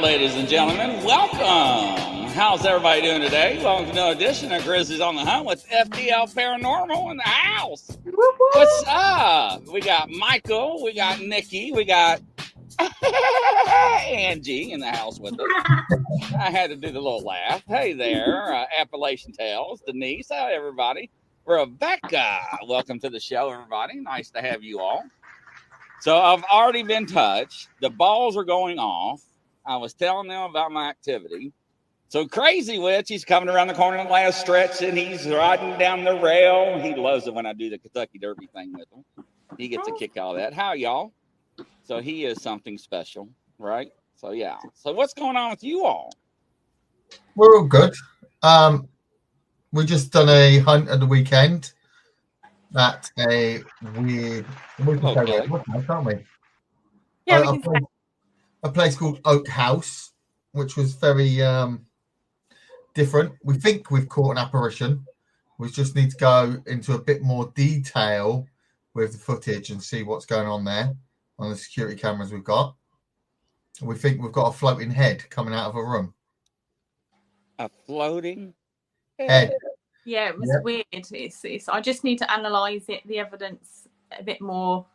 ladies and gentlemen. Welcome. How's everybody doing today? Welcome to another edition of Grizzlies on the Hunt with FDL Paranormal in the house. What's up? We got Michael, we got Nikki, we got Angie in the house with us. I had to do the little laugh. Hey there, Appalachian Tales, Denise, hi everybody. Rebecca, welcome to the show, everybody. Nice to have you all. So I've already been touched. The balls are going off. I was telling them about my activity. So Crazy Witch, he's coming around the corner in the last stretch, and he's riding down the rail. He loves it when I do the Kentucky Derby thing with him. He gets a kick out of that. How y'all? So he is something special, right? So yeah. So what's going on with you all? We're all good. We just done a hunt at the weekend at a weird, can't we? Yeah, a place called Oak House, which was very different. We think we've caught an apparition. We just need to go into a bit more detail with the footage and see what's going on there on the security cameras we've got. We think we've got a floating head coming out of a room. A floating head? Yeah, it was weird. It's I just need to analyze it, the evidence a bit more,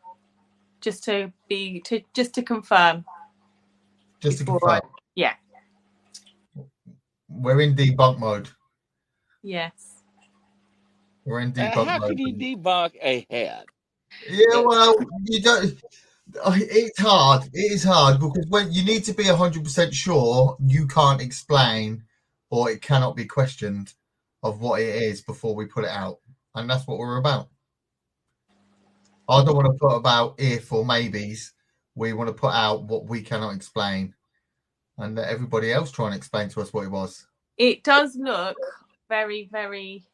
just to confirm. Just to confirm. Yeah. We're in debunk mode. Yes. We're in debunk mode. How can you debunk a head? Yeah, well, you don't. It's hard. It is hard because when you need to be 100% sure, you can't explain, or it cannot be questioned of what it is before we put it out, and that's what we're about. I don't want to put about if or maybes. We want to put out what we cannot explain, and let everybody else try and explain to us what it was. It does look very, very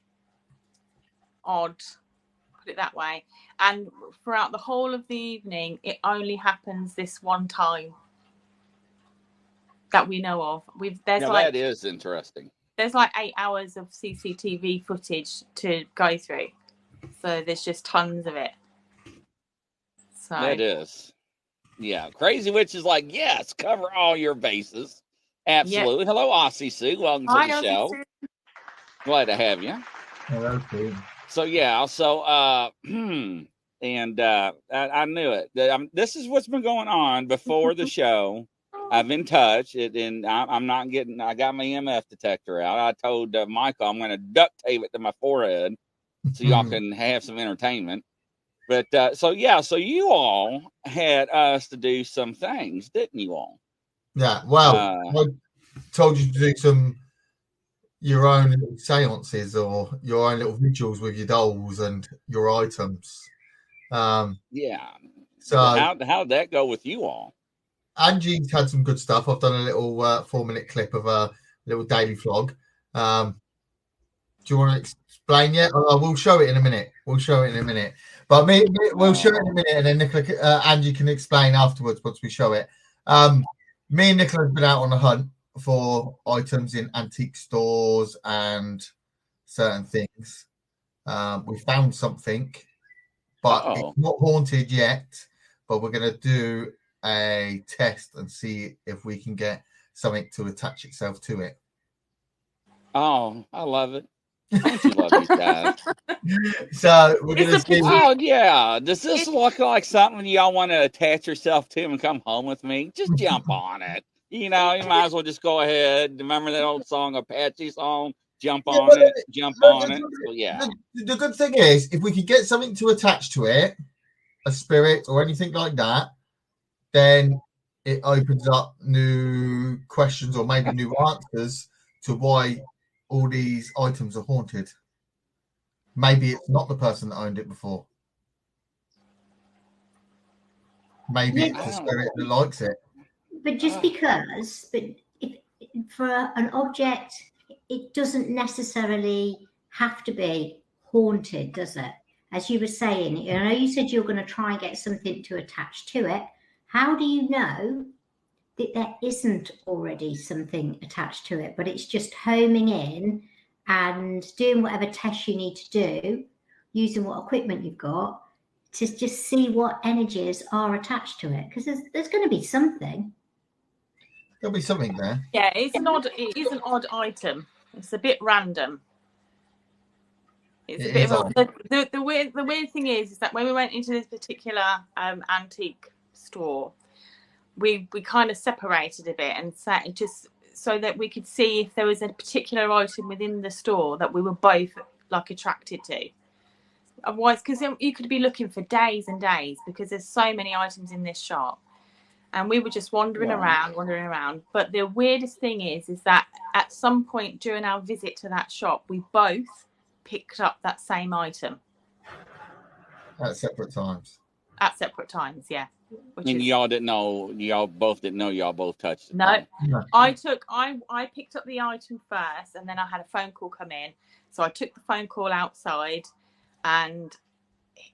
odd, put it that way. And throughout the whole of the evening, it only happens this one time that we know of. That is interesting. There's like 8 hours of CCTV footage to go through, so there's just tons of it. So that is, yeah. Crazy Witch is like, yes, cover all your bases. Absolutely. Yep. Hello, Aussie Sue. Welcome to the show. Sue. Glad to have you. Hello, Sue. So yeah, I knew it. This is what's been going on before the show. I've been touched, and I'm not getting. I got my EMF detector out. I told Michael I'm going to duct tape it to my forehead so y'all can have some entertainment. But so you all had us to do some things, didn't you all? Yeah. Well, I told you to do some your own little seances or your own little vigils with your dolls and your items. Yeah. So how did that go with you all? Angie's had some good stuff. I've done a little 4-minute clip of a little daily vlog. Do you want to explain yet? We'll show it in a minute. But we'll show it in a minute, and then Nicola, Angie can explain afterwards once we show it. Me and Nicola have been out on a hunt for items in antique stores and certain things. We found something, but it's not haunted yet. But we're going to do a test and see if we can get something to attach itself to it. Oh, I love it. Don't you love these guys? So we're going to see. Oh yeah, does this look like something y'all want to attach yourself to and come home with me? Just jump on it. You know, you might as well just go ahead. Remember that old song, Apache song? Jump on it. So, yeah. The good thing is, if we could get something to attach to it, a spirit or anything like that, then it opens up new questions or maybe new answers to why all these items are haunted. Maybe it's not the person that owned it before. Maybe it's the spirit that likes it. But just because, if for an object, it doesn't necessarily have to be haunted, does it? As you were saying, I know you said you're going to try and get something to attach to it. How do you know that there isn't already something attached to it, but it's just homing in and doing whatever tests you need to do, using what equipment you've got to just see what energies are attached to it? Because there's going to be something. There'll be something there. Yeah, it is an odd item. It's a bit random. It's a bit of the weird thing is that when we went into this particular antique store, we kind of separated a bit and sat just so that we could see if there was a particular item within the store that we were both like attracted to. Otherwise, because you could be looking for days and days because there's so many items in this shop, and we were just wandering around. But the weirdest thing is that at some point during our visit to that shop, we both picked up that same item at separate times. At separate times, yeah. And y'all didn't know. Y'all both didn't know. Y'all both touched it. No. I picked up the item first, and then I had a phone call come in. So I took the phone call outside, and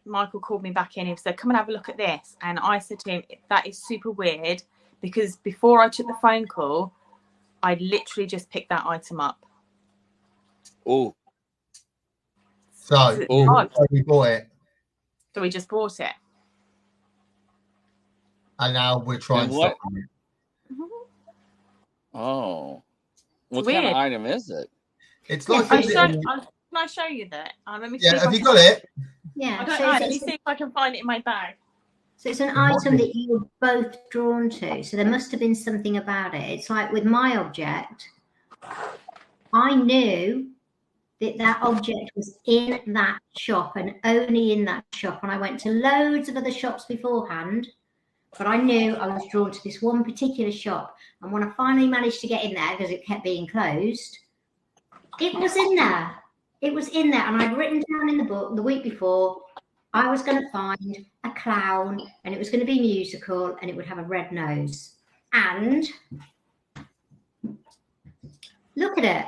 Michael called me back in. He said, "Come and have a look at this." And I said to him, "That is super weird," because before I took the phone call, I literally just picked that item up. Oh. So we bought it. So we just bought it. And now we're trying to stop it. Oh. What Weird. kind of item is it? It's like can I show you that? Let me see have you got it? Yeah. I don't know. Let me see if I can find it in my bag. So it's an item that you were both drawn to. So there must have been something about it. It's like with my object, I knew that object was in that shop and only in that shop. And I went to loads of other shops beforehand, but I knew I was drawn to this one particular shop. And when I finally managed to get in there, because it kept being closed, it was in there. It was in there. And I'd written down in the book the week before, I was going to find a clown and it was going to be musical and it would have a red nose. And look at it.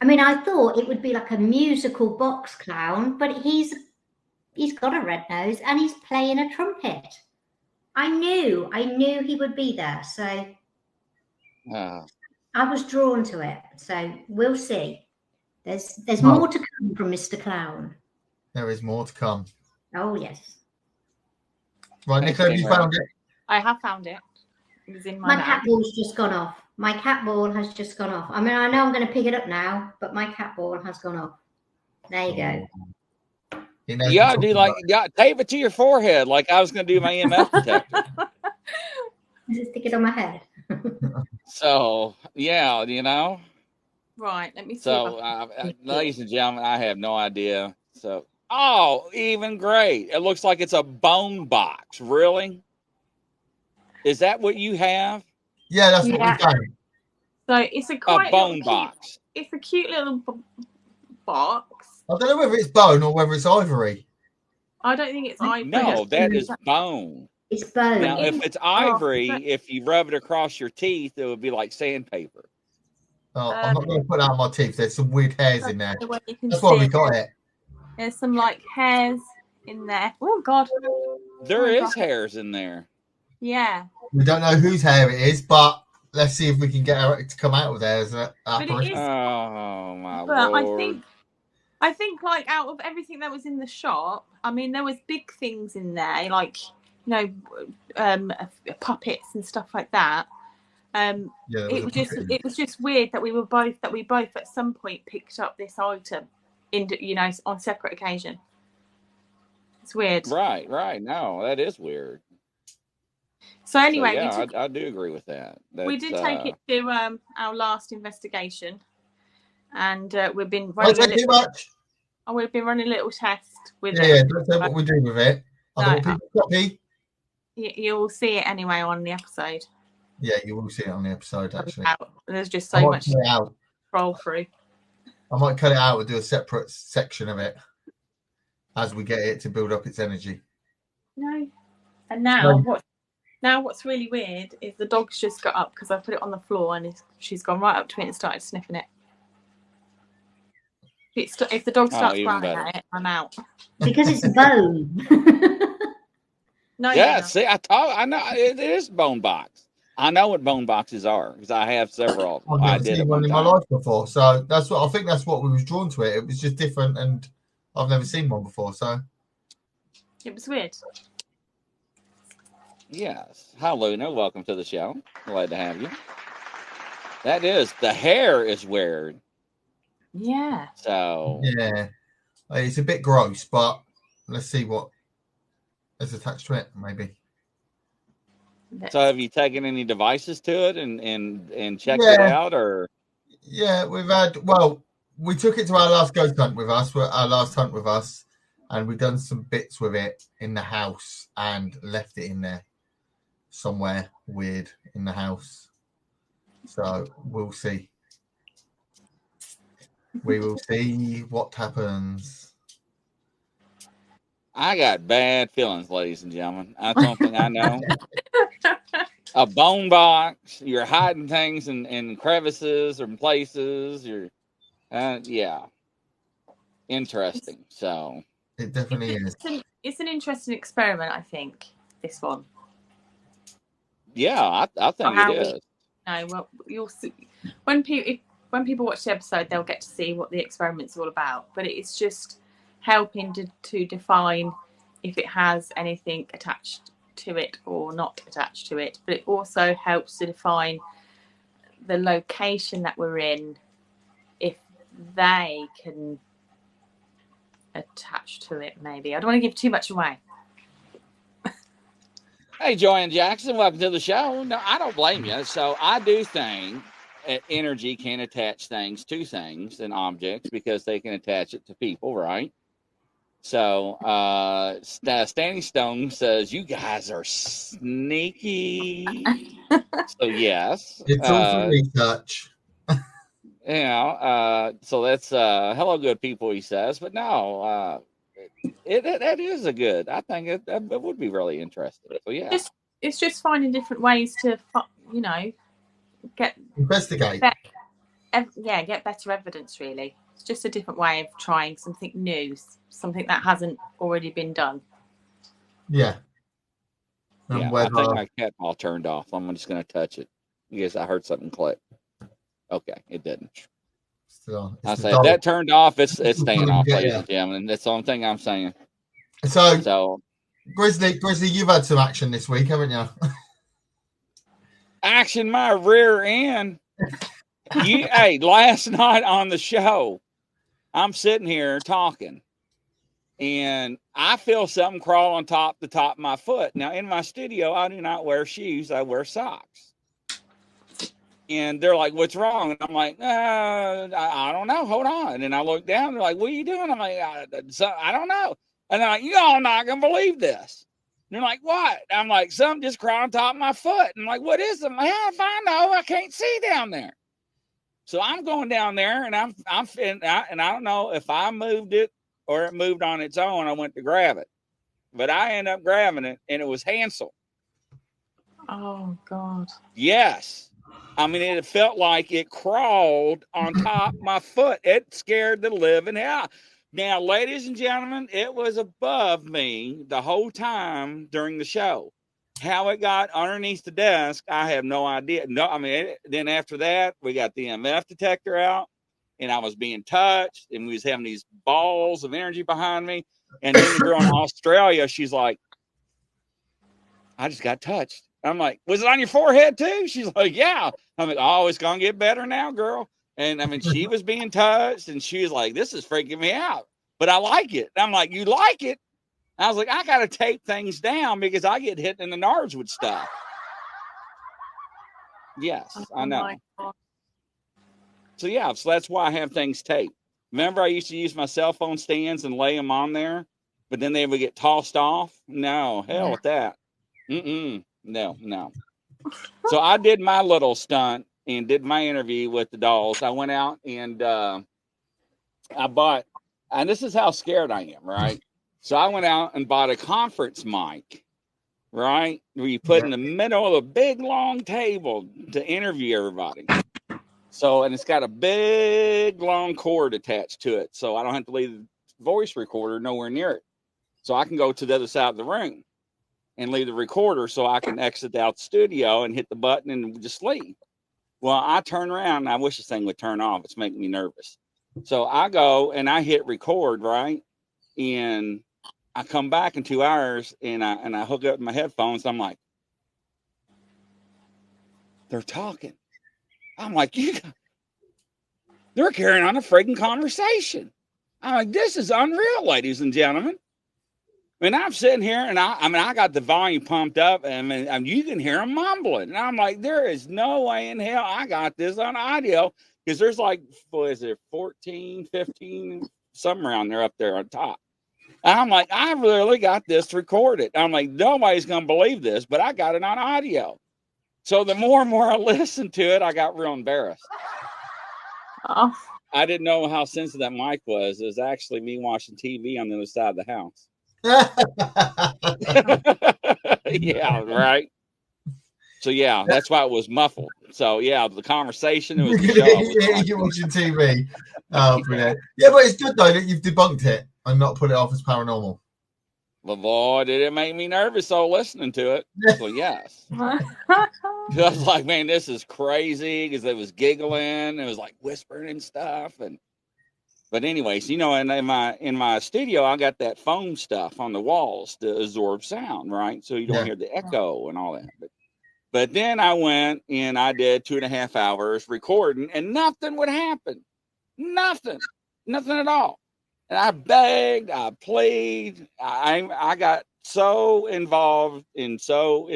I mean, I thought it would be like a musical box clown, but he's got a red nose and he's playing a trumpet. I knew he would be there. So I was drawn to it. So we'll see. There's more to come from Mr. Clown. There is more to come. Oh, yes. Right, Nicola, have you found it? I have found it. It was in my cat ball's just gone off. My cat ball has just gone off. I mean, I know I'm going to pick it up now, but my cat ball has gone off. There you go. You gotta do tape it to your forehead like I was going to do my EMF detector. Just stick it on my head. So, yeah, you know. Right, let me see. So, ladies and gentlemen, I have no idea. So, even great. It looks like it's a bone box. Really? Is that what you have? Yeah, that's what we've done. So it's a bone box. It's a cute little box. I don't know whether it's bone or whether it's ivory. I don't think it's ivory. No, that is bone. It's bone. Now, if it's ivory, if you rub it across your teeth, it would be like sandpaper. Oh, I'm not going to put that on my teeth. There's some weird hairs in there. That's why we got it. There's some like hairs in there. Oh God. There is hairs in there. Yeah. We don't know whose hair it is, but let's see if we can get her to come out with there as an apparition. Oh my Lord. I think like out of everything that was in the shop, I mean there was big things in there, like puppets and stuff like that. It was just weird that we both at some point picked up this item on separate occasion. It's weird. Right. No, that is weird. So anyway, I do agree with that. We did take it to our last investigation, and we've been running we've been running a little test with it. Yeah, don't say what we're doing with it. You'll see it anyway on the episode. Yeah, you will see it on the episode, actually. There's just so much to scroll through. I might cut it out and do a separate section of it as we get it to build up its energy. No. And now what's really weird is the dog's just got up because I put it on the floor and she's gone right up to it and started sniffing it. If the dog starts growling at it, I'm out. Because it's bone. No. Yeah, see, I know it is bone box. I know what bone boxes are because I have several. I've never seen one in my life before, so I think that's what we was drawn to it. It was just different, and I've never seen one before, so it was weird. Yes. Hi, Luna. Welcome to the show. Glad to have you. That is, the hair is weird. Yeah. So. Yeah. It's a bit gross, but let's see what is attached to it, maybe. So have you taken any devices to it and checked Yeah. it out, or? Yeah, we took it to our last ghost hunt with us, our last hunt with us, and we've done some bits with it in the house and left it in there somewhere weird in the house. So we'll see. We will see what happens. I got bad feelings, ladies and gentlemen. That's something I know. A bone box. You're hiding things in crevices or places. Yeah. Interesting. So. It definitely is. It's an interesting experiment, I think, this one. Yeah, I think it is. No, well, you'll see when people watch the episode, they'll get to see what the experiment's all about. But it's just helping to define if it has anything attached to it or not attached to it. But it also helps to define the location that we're in, if they can attach to it. Maybe I don't want to give too much away. Hey, Joanne Jackson, welcome to the show. No, I don't blame you. So I do think energy can attach things to things and objects because they can attach it to people, right? So Standing Stone says, you guys are sneaky. So yes. It's all for research. So that's hello, good people, he says. But no, that is a good. I think that would be really interesting. So yeah, it's just finding different ways to get investigate. Get better evidence. Really, it's just a different way of trying something new, something that hasn't already been done. Yeah. I think my cat ball turned off. I'm just going to touch it because I heard something click. Okay, it didn't. I say if that turned off, it's staying off, ladies and gentlemen. That's the only thing I'm saying. So Grizzly, you've had some action this week, haven't you? Action my rear end. Hey, last night on the show, I'm sitting here talking, and I feel something crawl on the top of my foot. Now, in my studio, I do not wear shoes. I wear socks. And they're like, what's wrong? And I'm like, I don't know. Hold on. And I look down. They're like, what are you doing? I'm like, I don't know. And they're like, you all not going to believe this. And they're like, what? I'm like, something just crawled on top of my foot. And I'm like, what is it? I'm like, how if I know? I can't see down there. So I'm going down there, and I don't know if I moved it or it moved on its own. I went to grab it. But I ended up grabbing it, and it was Hansel. Oh, God. Yes. I mean, it felt like it crawled on top of my foot. It scared the living hell. Now, ladies and gentlemen, it was above me the whole time during the show. How it got underneath the desk, I have no idea. No, I mean, then after that, we got the EMF detector out, and I was being touched, and we was having these balls of energy behind me. And then the girl in Australia, she's like, I just got touched. I'm like, was it on your forehead too? She's like, yeah. I'm like, oh, it's going to get better now, girl. And I mean, she was being touched, and she was like, this is freaking me out, but I like it. And I'm like, you like it? I was like, I got to tape things down because I get hit in the nards with stuff. Yes, I know. So yeah, so that's why I have things taped. Remember, I used to use my cell phone stands and lay them on there, but then they would get tossed off. No, hell with that. No. So I did my little stunt and did my interview with the dolls. I went out and I bought, and this is how scared I am, right? So I went out and bought a conference mic, right? Where you put in the middle of a big long table to interview everybody. So, and it's got a big long cord attached to it. So I don't have to leave the voice recorder nowhere near it. So I can go to the other side of the room and leave the recorder so I can exit out the studio and hit the button and just leave. Well, I turn around and I wish this thing would turn off. It's making me nervous. So I go and I hit record, right? And I come back in 2 hours and I hook up my headphones. I'm like, They're talking. I'm like, they're carrying on a friggin' conversation. I'm like, this is unreal, ladies and gentlemen. And I'm sitting here, and I got the volume pumped up, and you can hear them mumbling. And I'm like, there is no way in hell I got this on audio, because there's like, what is it, 14, 15, somewhere around there up there on top. And I'm like, I really got this recorded. I'm like, nobody's going to believe this, but I got it on audio. So the more and more I listened to it, I got real embarrassed. Oh. I didn't know how sensitive that mic was. It was actually me watching TV on the other side of the house. Yeah, right. So yeah, that's why it was muffled. So yeah, the conversation, it was the show. You're watching TV. Oh, brilliant. Yeah, but it's good though that you've debunked it and not put it off as paranormal. But boy, did it make me nervous so listening to it. So yes. I was like, man, this is crazy, because it was giggling, it was like whispering and stuff. But anyways, you know, in my studio, I got that foam stuff on the walls to absorb sound, right? So you don't hear the echo and all that. But then I went and I did 2.5 hours recording, and nothing would happen. Nothing at all. And I begged, I plead, I got so involved and so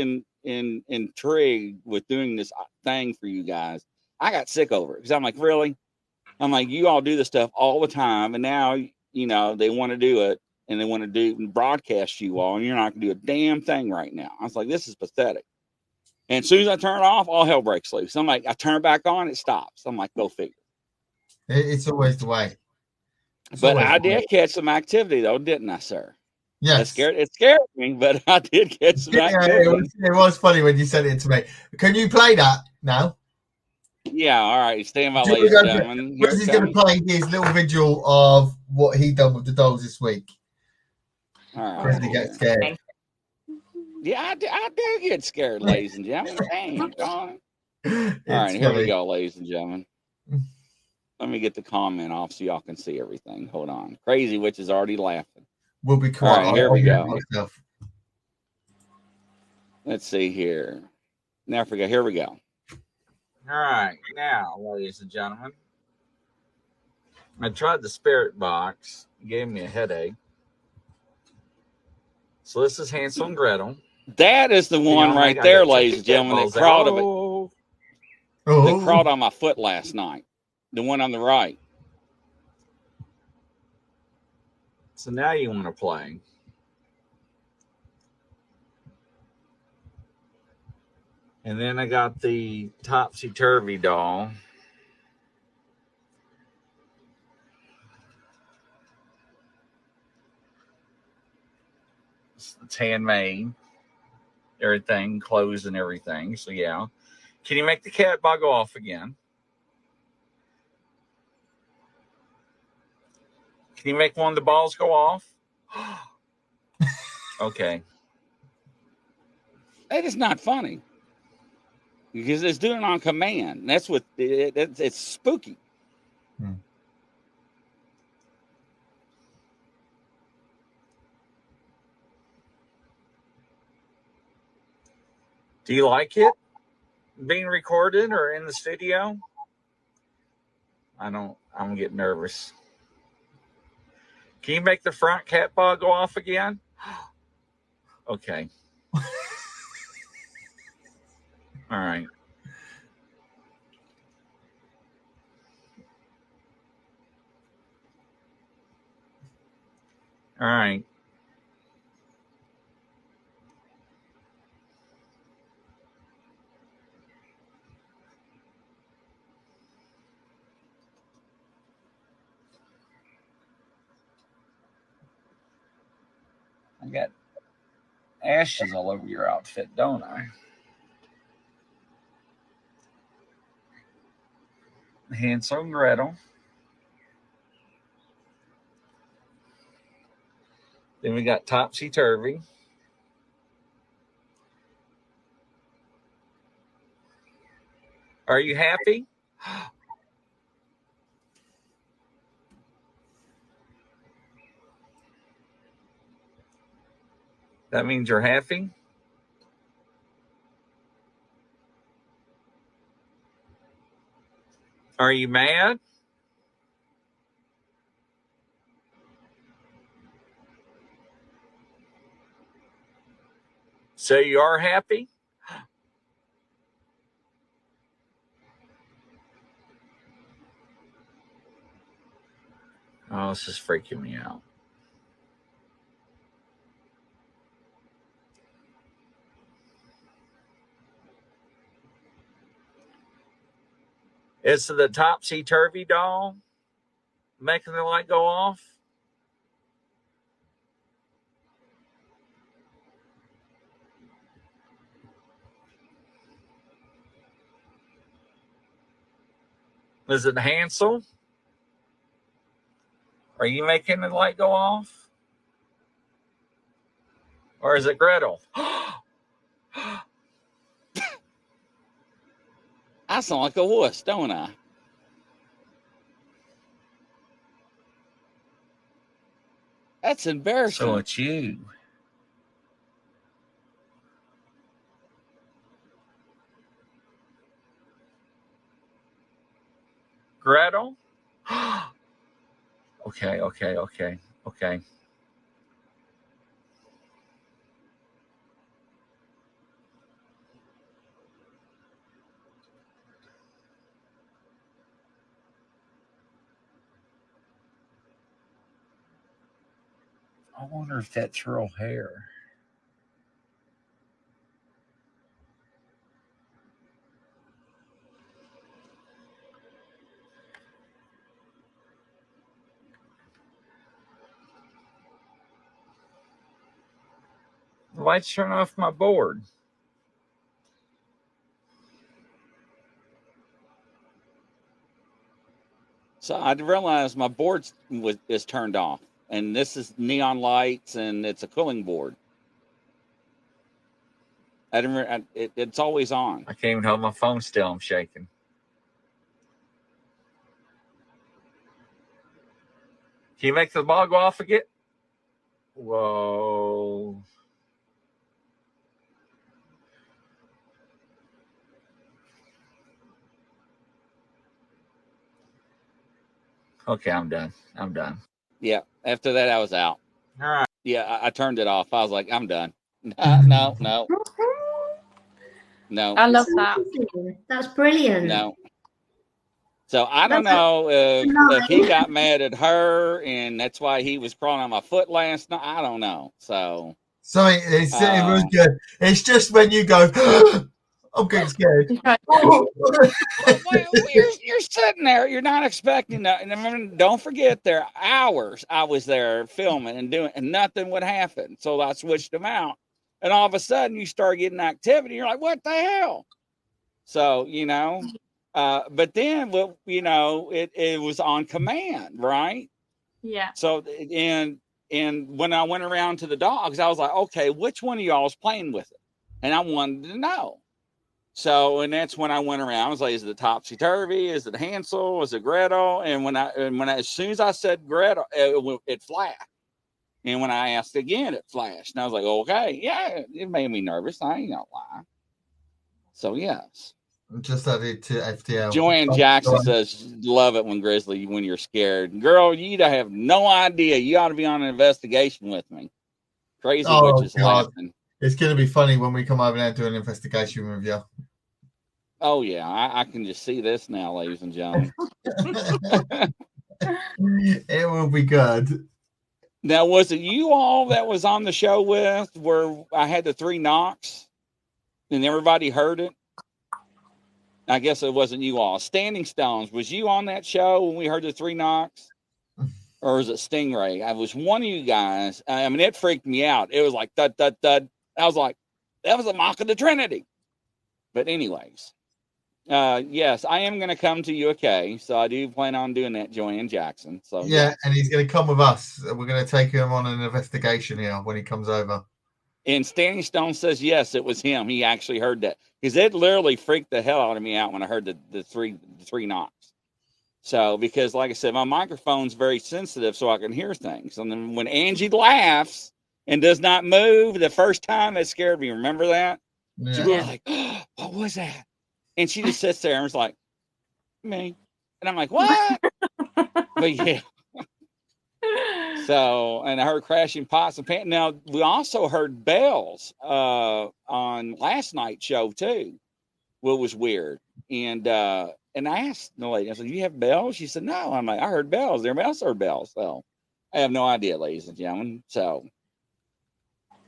intrigued with doing this thing for you guys. I got sick over it, because I'm like, really? I'm like, you all do this stuff all the time, and now, you know, they want to do it, and they want to do broadcast you all, and you're not going to do a damn thing right now. I was like, this is pathetic. And as soon as I turn it off, all hell breaks loose. I'm like, I turn it back on, it stops. I'm like, go figure. It's always the way. But I did catch some activity, though, didn't I, sir? Yes. It scared me, but I did catch some activity. It was funny when you sent it to me. Can you play that now? Yeah, all right. Stand by, ladies and gentlemen. Grizzly's going to play his little vigil of what he done with the dolls this week. All right. Grizzly gets scared. Yeah, I do get scared, ladies and gentlemen. Dang, all right, here we go, ladies and gentlemen. Let me get the comment off so y'all can see everything. Hold on. Crazy Witch is already laughing. We'll be quiet. All right, here we go. Let's see here. Now forget. Here we go. All right, now, ladies and gentlemen, I tried the spirit box. It gave me a headache. So this is Hansel and Gretel. That is the one right there, ladies and gentlemen, that crawled that crawled on my foot last night. The one on the right. So now you want to play. And then I got the topsy-turvy doll. It's handmade. Everything, clothes and everything. So yeah. Can you make the cat bug off again? Can you make one of the balls go off? Okay. That is not funny. Because it's doing it on command. That's what it's spooky. Do you like it being recorded or in the studio? I'm getting nervous. Can you make the front cat paw go off again? Okay. All right. All right. I got ashes all over your outfit, don't I? Hansel and Gretel. Then we got Topsy Turvy. Are you happy? That means you're happy? Are you mad? So you are happy? Oh, this is freaking me out. Is the topsy-turvy doll making the light go off? Is it Hansel? Are you making the light go off? Or is it Gretel? I sound like a wuss, don't I? That's embarrassing. So it's you. Gretel? Okay. I wonder if that's real hair. The lights turn off my board. So I realized my board is turned off, and this is neon lights, and it's a cooling board. I didn't. It's always on. I can't even hold my phone still. I'm shaking. Can you make the ball go off again? Whoa. Okay, I'm done. Yeah, after that, I was out. All right. Yeah, I turned it off. I was like, I'm done. No. I love that. That's brilliant. No. So I don't know if he got mad at her and that's why he was crawling on my foot last night. I don't know. So it was good. It's just when you go, I'm getting scared. Well, you're sitting there. You're not expecting that. And don't forget, there are hours I was there filming and doing, and nothing would happen. So I switched them out. And all of a sudden, you start getting activity. You're like, what the hell? So, but then, it was on command, right? Yeah. So, and when I went around to the dogs, I was like, okay, which one of y'all is playing with it? And I wanted to know. So, and that's when I went around. I was like, is it topsy-turvy? Is it Hansel? Is it Gretel? And when as soon as I said Gretel, it flashed. And when I asked again, it flashed. And I was like, okay, yeah, it made me nervous. I ain't gonna lie. So, yes. Just added to FTL. Joanne Jackson says, love it when you're scared. Girl, you have no idea. You ought to be on an investigation with me. Crazy Witch is laughing. It's going to be funny when we come over there and do an investigation with you. Oh, yeah. I can just see this now, ladies and gentlemen. It will be good. Now, was it you all that was on the show with where I had the 3 knocks and everybody heard it? I guess it wasn't you all. Standing Stones, was you on that show when we heard the 3 knocks? Or was it Stingray? I was one of you guys. I mean, it freaked me out. It was like, thud, thud, thud. I was like, that was a mock of the Trinity. But anyways, yes, I am going to come to UK. So I do plan on doing that, Joanne Jackson. So yeah, and he's going to come with us. We're going to take him on an investigation here when he comes over. And Standing Stone says, yes, it was him. He actually heard that. Because it literally freaked the hell out of me out when I heard the three knocks. So, because like I said, my microphone's very sensitive so I can hear things. And then when Angie laughs and does not move, the first time it scared me. Remember that? Yeah. She was like, oh, what was that? And she just sits there and was like, me. And I'm like, what? But yeah. So, and I heard crashing pots and pans. Now, we also heard bells on last night's show, too, what was weird. And I asked the lady, I said, you have bells? She said, no. I'm like, I heard bells. Everybody else heard bells. So, I have no idea, ladies and gentlemen. So,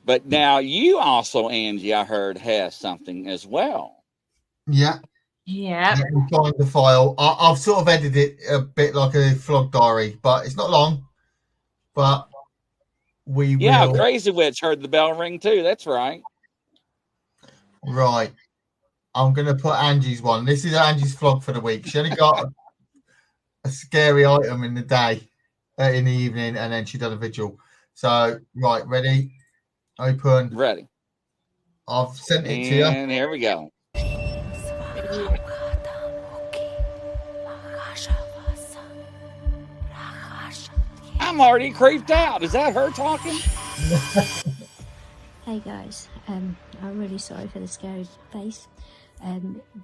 but now you also, Angie, I heard, has something as well. Yeah. Yeah. Let me find the file. I've sort of edited it a bit like a vlog diary, but it's not long. But we will. Crazy Witch heard the bell ring too. That's right. Right. I'm going to put Angie's one. This is Angie's vlog for the week. She only got a scary item in the day, in the evening, and then she done a vigil. So, right, ready? Open. Ready. I've sent it to you. And here we go. I'm already creeped out. Is that her talking? Hey guys, I'm really sorry for the scary face.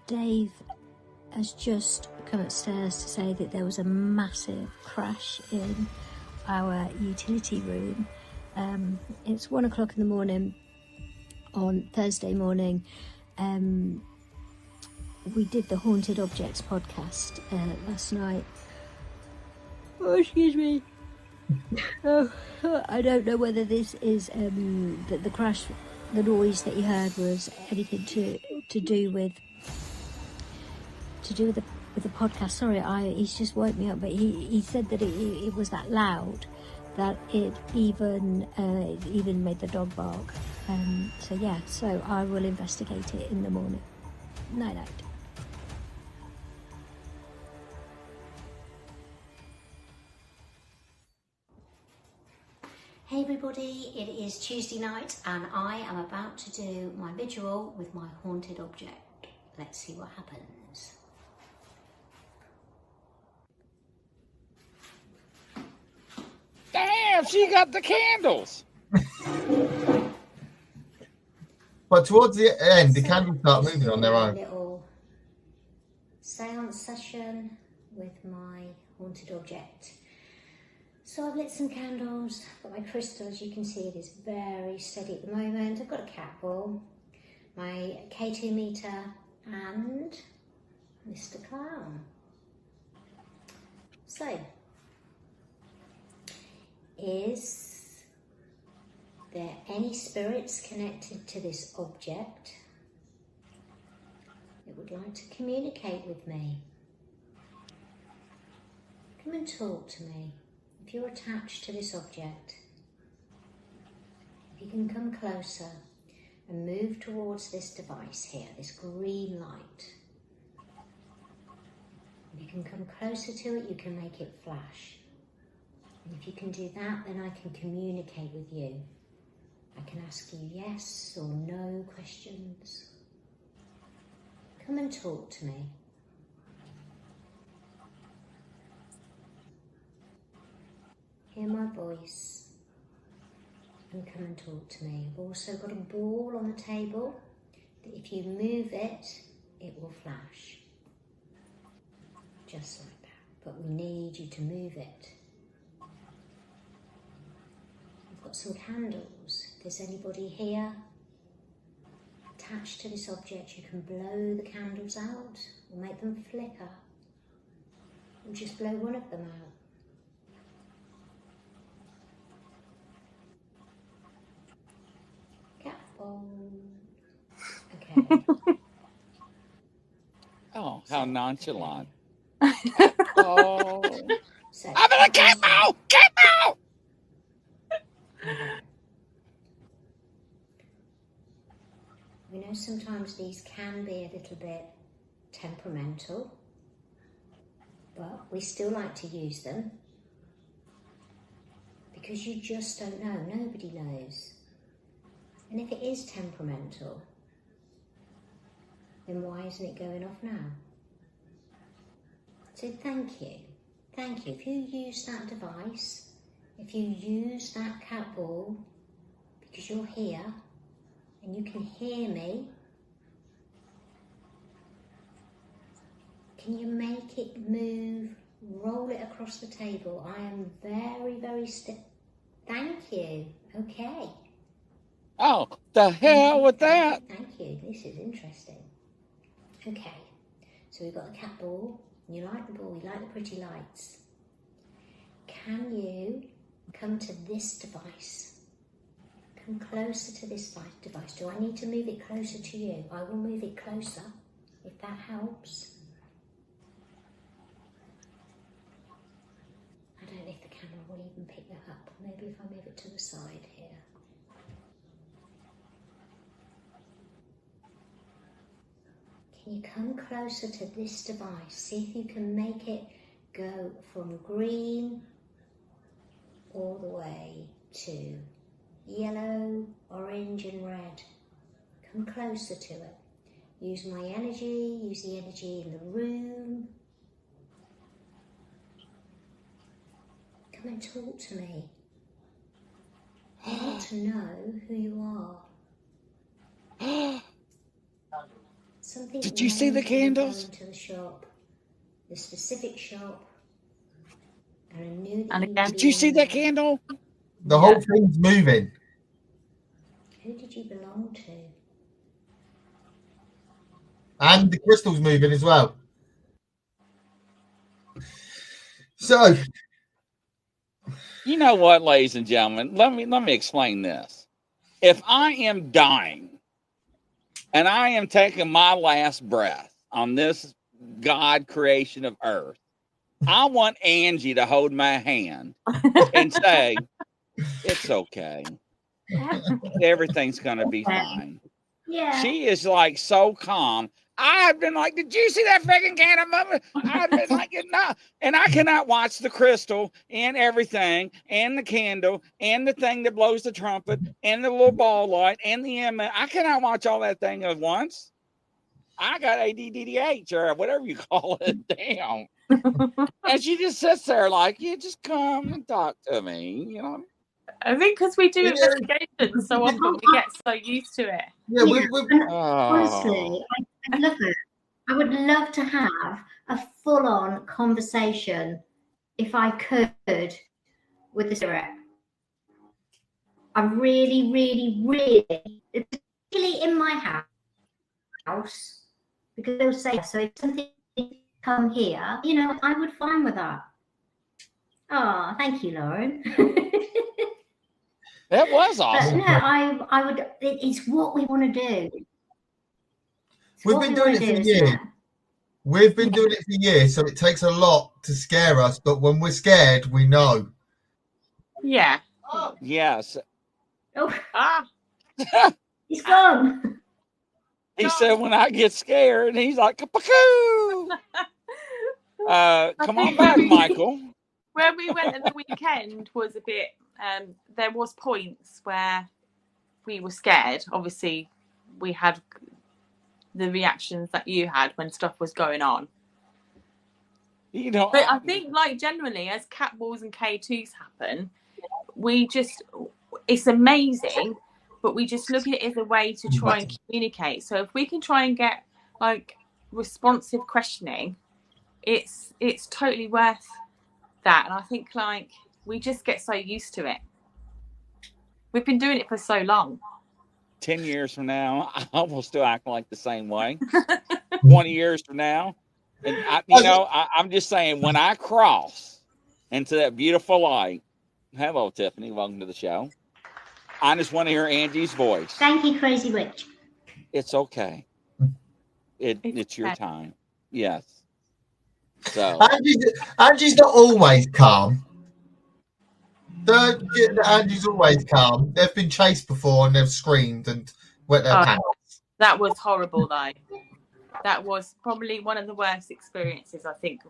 Dave has just come upstairs to say that there was a massive crash in our utility room. It's 1 o'clock in the morning on Thursday morning. We did the Haunted Objects podcast last night. Oh, excuse me. I don't know whether this is the crash, the noise that you heard was anything to do with the podcast. Sorry, he's just woke me up, but he said that it was that loud that it even made the dog bark. So I will investigate it in the morning. Night night. Hey everybody, it is Tuesday night and I am about to do my vigil with my haunted object. Let's see what happens. Damn, she got the candles. But towards the end, the candles start moving on their own. Little seance session with my haunted object. So I've lit some candles, got my crystal, as you can see it is very steady at the moment. I've got a cat ball, my K2 meter and Mr. Clown. So, is there any spirits connected to this object that would like to communicate with me? Come and talk to me. If you're attached to this object, if you can come closer and move towards this device here, this green light. If you can come closer to it, you can make it flash. And if you can do that, then I can communicate with you. I can ask you yes or no questions. Come and talk to me. Hear my voice and come and talk to me. I've also got a ball on the table that if you move it, it will flash. Just like that. But we need you to move it. I've got some candles. If there's anybody here attached to this object, you can blow the candles out or make them flicker. Or just blow one of them out. Okay. Oh, how nonchalant. Oh. So, I'm in a camo! Camo! we know sometimes these can be a little bit temperamental, but we still like to use them because you just don't know. Nobody knows. And if it is temperamental, then why isn't it going off now? So thank you. Thank you. If you use that device, if you use that cat ball, because you're here and you can hear me, Can you make it move? Roll it across the table. I am very, very still. Thank you. Okay. Oh, the hell with that. Thank you. This is interesting. Okay. So we've got the cat ball. You like the ball. You like the pretty lights. Can you come to this device? Come closer to this device. Do I need to move it closer to you? I will move it closer, if that helps. I don't know if the camera will even pick that up. Maybe if I move it to the side here. Can you come closer to this device? See if you can make it go from green all the way to yellow, orange and red. Come closer to it. Use my energy, use the energy in the room. Come and talk to me. I want to know who you are. Something. Did you see the candles? Going to the shop, the specific shop, and I knew that. And you again, would Did you see that candle? The whole thing's moving. Who did you belong to? And the crystal's moving as well. So, You know what, ladies and gentlemen? Let me explain this. If I am dying and I am taking my last breath on this God creation of earth, I want Angie to hold my hand and say, it's okay. Everything's going to be fine. Yeah. She is like so calm. I've been like, did you see that freaking candle moving? I've been like, no. And I cannot watch the crystal and everything and the candle and the thing that blows the trumpet and the little ball light and the EMF. I cannot watch all that thing at once. I got ADDH or whatever you call it. Damn. And she just sits there like, you just come and talk to me, you know. I think because we do investigations so often, we get so used to it. yeah, Honestly, I love it. I would love to have a full-on conversation, if I could, with the spirit. I really, really, really, particularly in my house, because they'll say, so if something come here, you know, I would fine with that. Oh, thank you, Lauren. That was awesome. But no, I would. It's what we want to do. we've been doing it for years. We've been doing it for years, so it takes a lot to scare us. But when we're scared, we know. Yeah. Yes. Oh, He's gone. He said, when I get scared, and he's like, kapakoo. Come on back, Michael. Where we went at the weekend was a bit, there was points where we were scared. Obviously, we had the reactions that you had when stuff was going on. You know, but I think, like, generally, as cat balls and K2s happen, it's amazing, but we just look at it as a way to try and communicate. So if we can try and get, like, responsive questioning, it's totally worth that. And I think, like, we just get so used to it. We've been doing it for so long. 10 years from now, I will still act like the same way. 20 years from now. And I'm just saying, when I cross into that beautiful light, hello, Tiffany, welcome to the show. I just want to hear Angie's voice. Thank you, Crazy Witch. It's okay. It's your time. Yes. So Angie's not always calm. Angie's always calm. They've been chased before and they've screamed and wet their pants. That was horrible, though. That was probably one of the worst experiences, I think.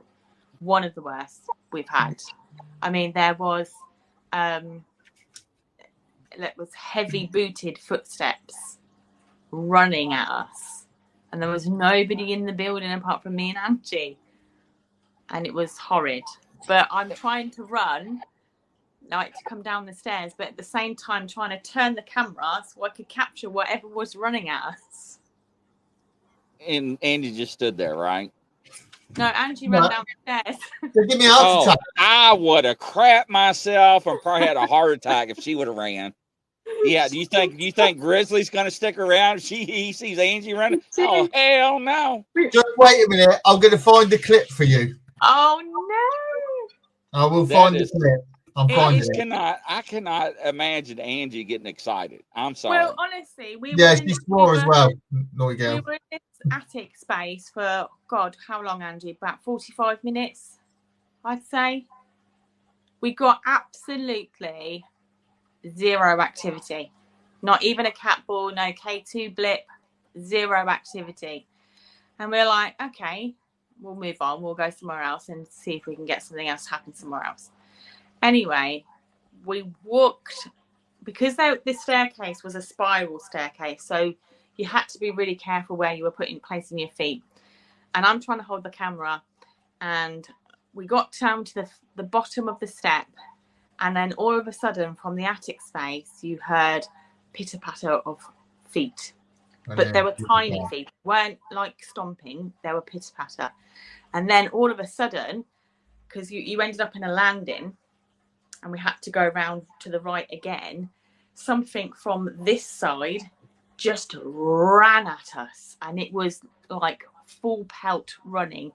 One of the worst we've had. I mean, there was heavy-booted footsteps running at us. And there was nobody in the building apart from me and Angie. And it was horrid. But I'm trying to run, like, to come down the stairs, but at the same time trying to turn the camera so I could capture whatever was running at us. And Angie just stood there, right? No, Angie ran downstairs. Give me a heart attack. I would have crapped myself and probably had a heart attack if she would have ran. Yeah, do you think Grizzly's gonna stick around if he sees Angie running? Oh hell no. Just wait a minute. I'm gonna find the clip for you. Oh no. I will find the clip. I'm finding it. I cannot imagine Angie getting excited. I'm sorry. Well, honestly, she swore as well. Naughty girl. We were in this attic space for God, how long, Angie? About 45 minutes, I'd say. We got absolutely zero activity. Not even a cat ball, no K2 blip, zero activity. And we're like, okay, we'll move on. We'll go somewhere else and see if we can get something else to happen somewhere else. Anyway, we walked, because this staircase was a spiral staircase, so you had to be really careful where you were placing your feet. And I'm trying to hold the camera, and we got down to the bottom of the step, and then all of a sudden from the attic space you heard pitter-patter of feet. But they were tiny feet. They weren't like stomping, they were pitter-patter. And then all of a sudden, because you ended up in a landing and we had to go around to the right again, something from this side just ran at us, and it was like full pelt running.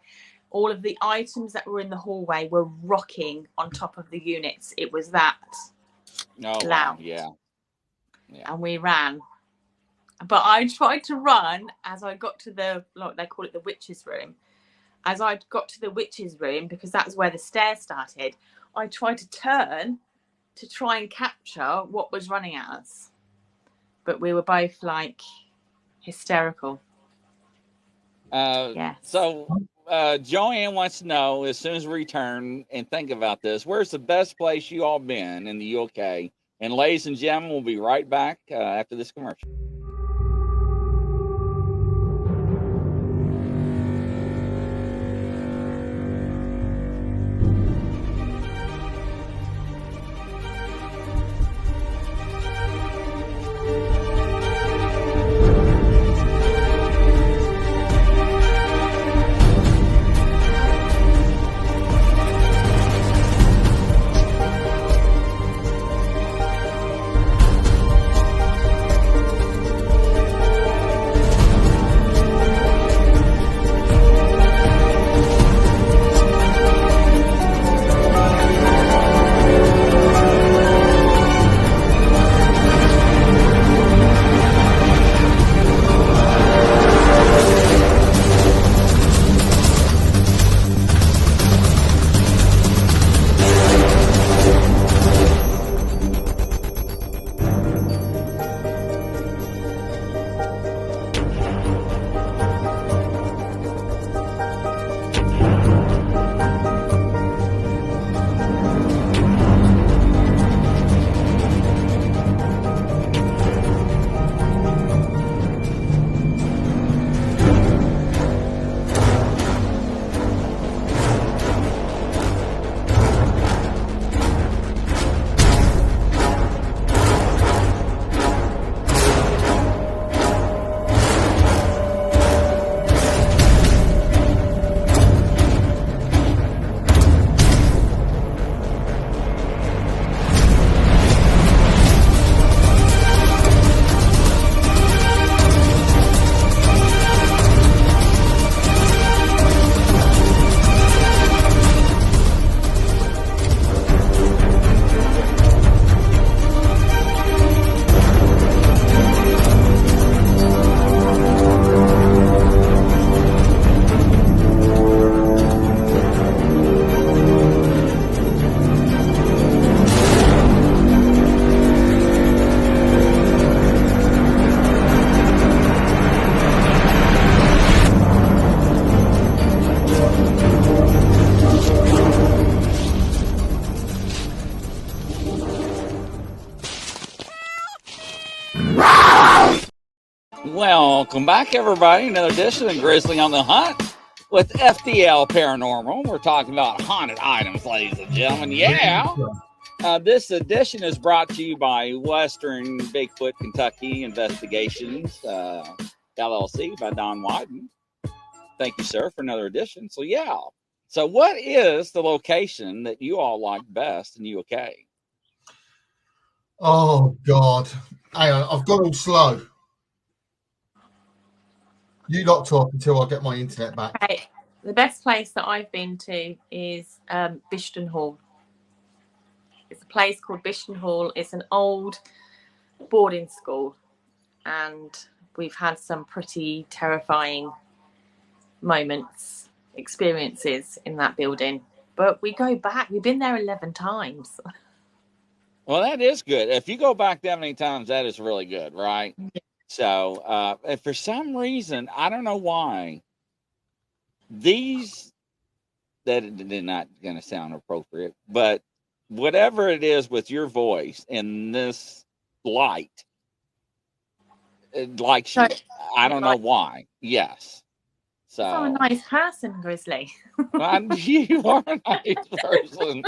All of the items that were in the hallway were rocking on top of the units. It was that loud. Wow. Yeah. And we ran. But I tried to run as I got to they call it the witch's room. As I got to the witch's room, because that's where the stairs started, I tried to turn to try and capture what was running at us. But we were both like hysterical. Yeah. So Joanne wants to know, as soon as we return and think about this, where's the best place you all been in the UK? And ladies and gentlemen, we'll be right back after this commercial. Welcome back, everybody. Another edition of Grizzly on the Hunt with FDL Paranormal. We're talking about haunted items, ladies and gentlemen. Yeah. This edition is brought to you by Western Bigfoot Kentucky Investigations, LLC, by Don Wyden. Thank you, sir, for another edition. So, yeah. So, what is the location that you all like best in UK? Oh, God. Hang on, I've got all slow. You lot talk until I get my internet back. Okay. The best place that I've been to is Bishton Hall. It's a place called Bishton Hall. It's an old boarding school, and we've had some pretty terrifying moments, experiences in that building. But we go back. We've been there 11 times. Well, that is good. If you go back that many times, that is really good, right? So, if for some reason, I don't know why, that did not going to sound appropriate, but whatever it is with your voice and this light, it likes you. I don't know why. Yes. So I'm a nice person, Grizzly. Well, you are a nice person.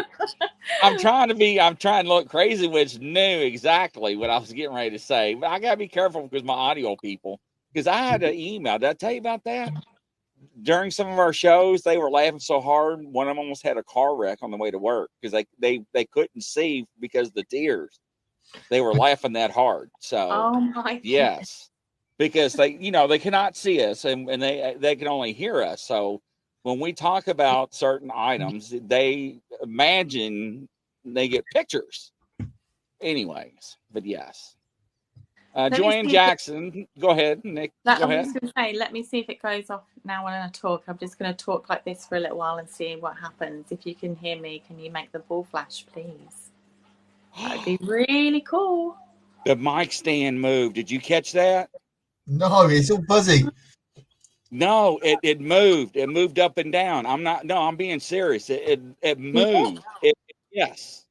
I'm trying to look crazy, which knew exactly what I was getting ready to say. But I gotta be careful because my audio people, because I had an email. Did I tell you about that? During some of our shows, they were laughing so hard. One of them almost had a car wreck on the way to work because they couldn't see because of the tears. They were laughing that hard. So oh my yes. Because they cannot see us and they can only hear us. So when we talk about certain items, they imagine they get pictures. Anyways, but yes. Joanne Jackson, go ahead, Nick. Go ahead. I was going to say, let me see if it goes off now when I talk. I'm just going to talk like this for a little while and see what happens. If you can hear me, can you make the ball flash, please? That'd be really cool. The mic stand moved. Did you catch that? No, it's all fuzzy. No, it moved. It moved up and down. I'm being serious. It moved. Yes.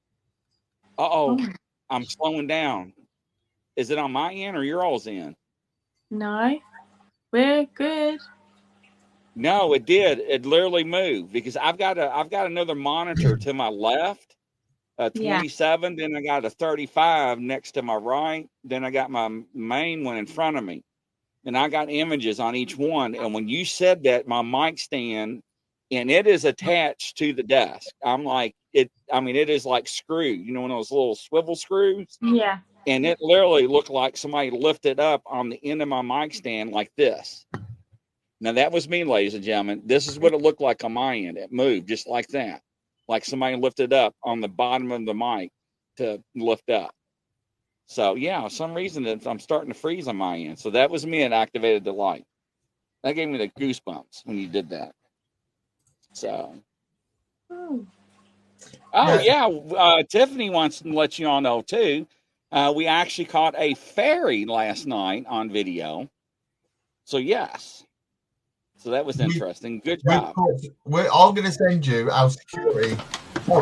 Uh-oh. I'm slowing down. Is it on my end or your all's end? No. We're good. No, it did. It literally moved because I've got another monitor to my left, 27, then I got a 35 next to my right, then I got my main one in front of me. And I got images on each one. And when you said that, my mic stand, and it is attached to the desk. I'm like, it is like screwed, one of those little swivel screws. Yeah. And it literally looked like somebody lifted up on the end of my mic stand like this. Now, that was me, ladies and gentlemen. This is what it looked like on my end. It moved just like that. Like somebody lifted up on the bottom of the mic to lift up. So, yeah, for some reason I'm starting to freeze on my end. So that was me and activated the light. That gave me the goosebumps when you did that. So. Tiffany wants to let you all know, too. We actually caught a fairy last night on video. So, yes. So that was interesting. Good job. I'm going to send you our security. I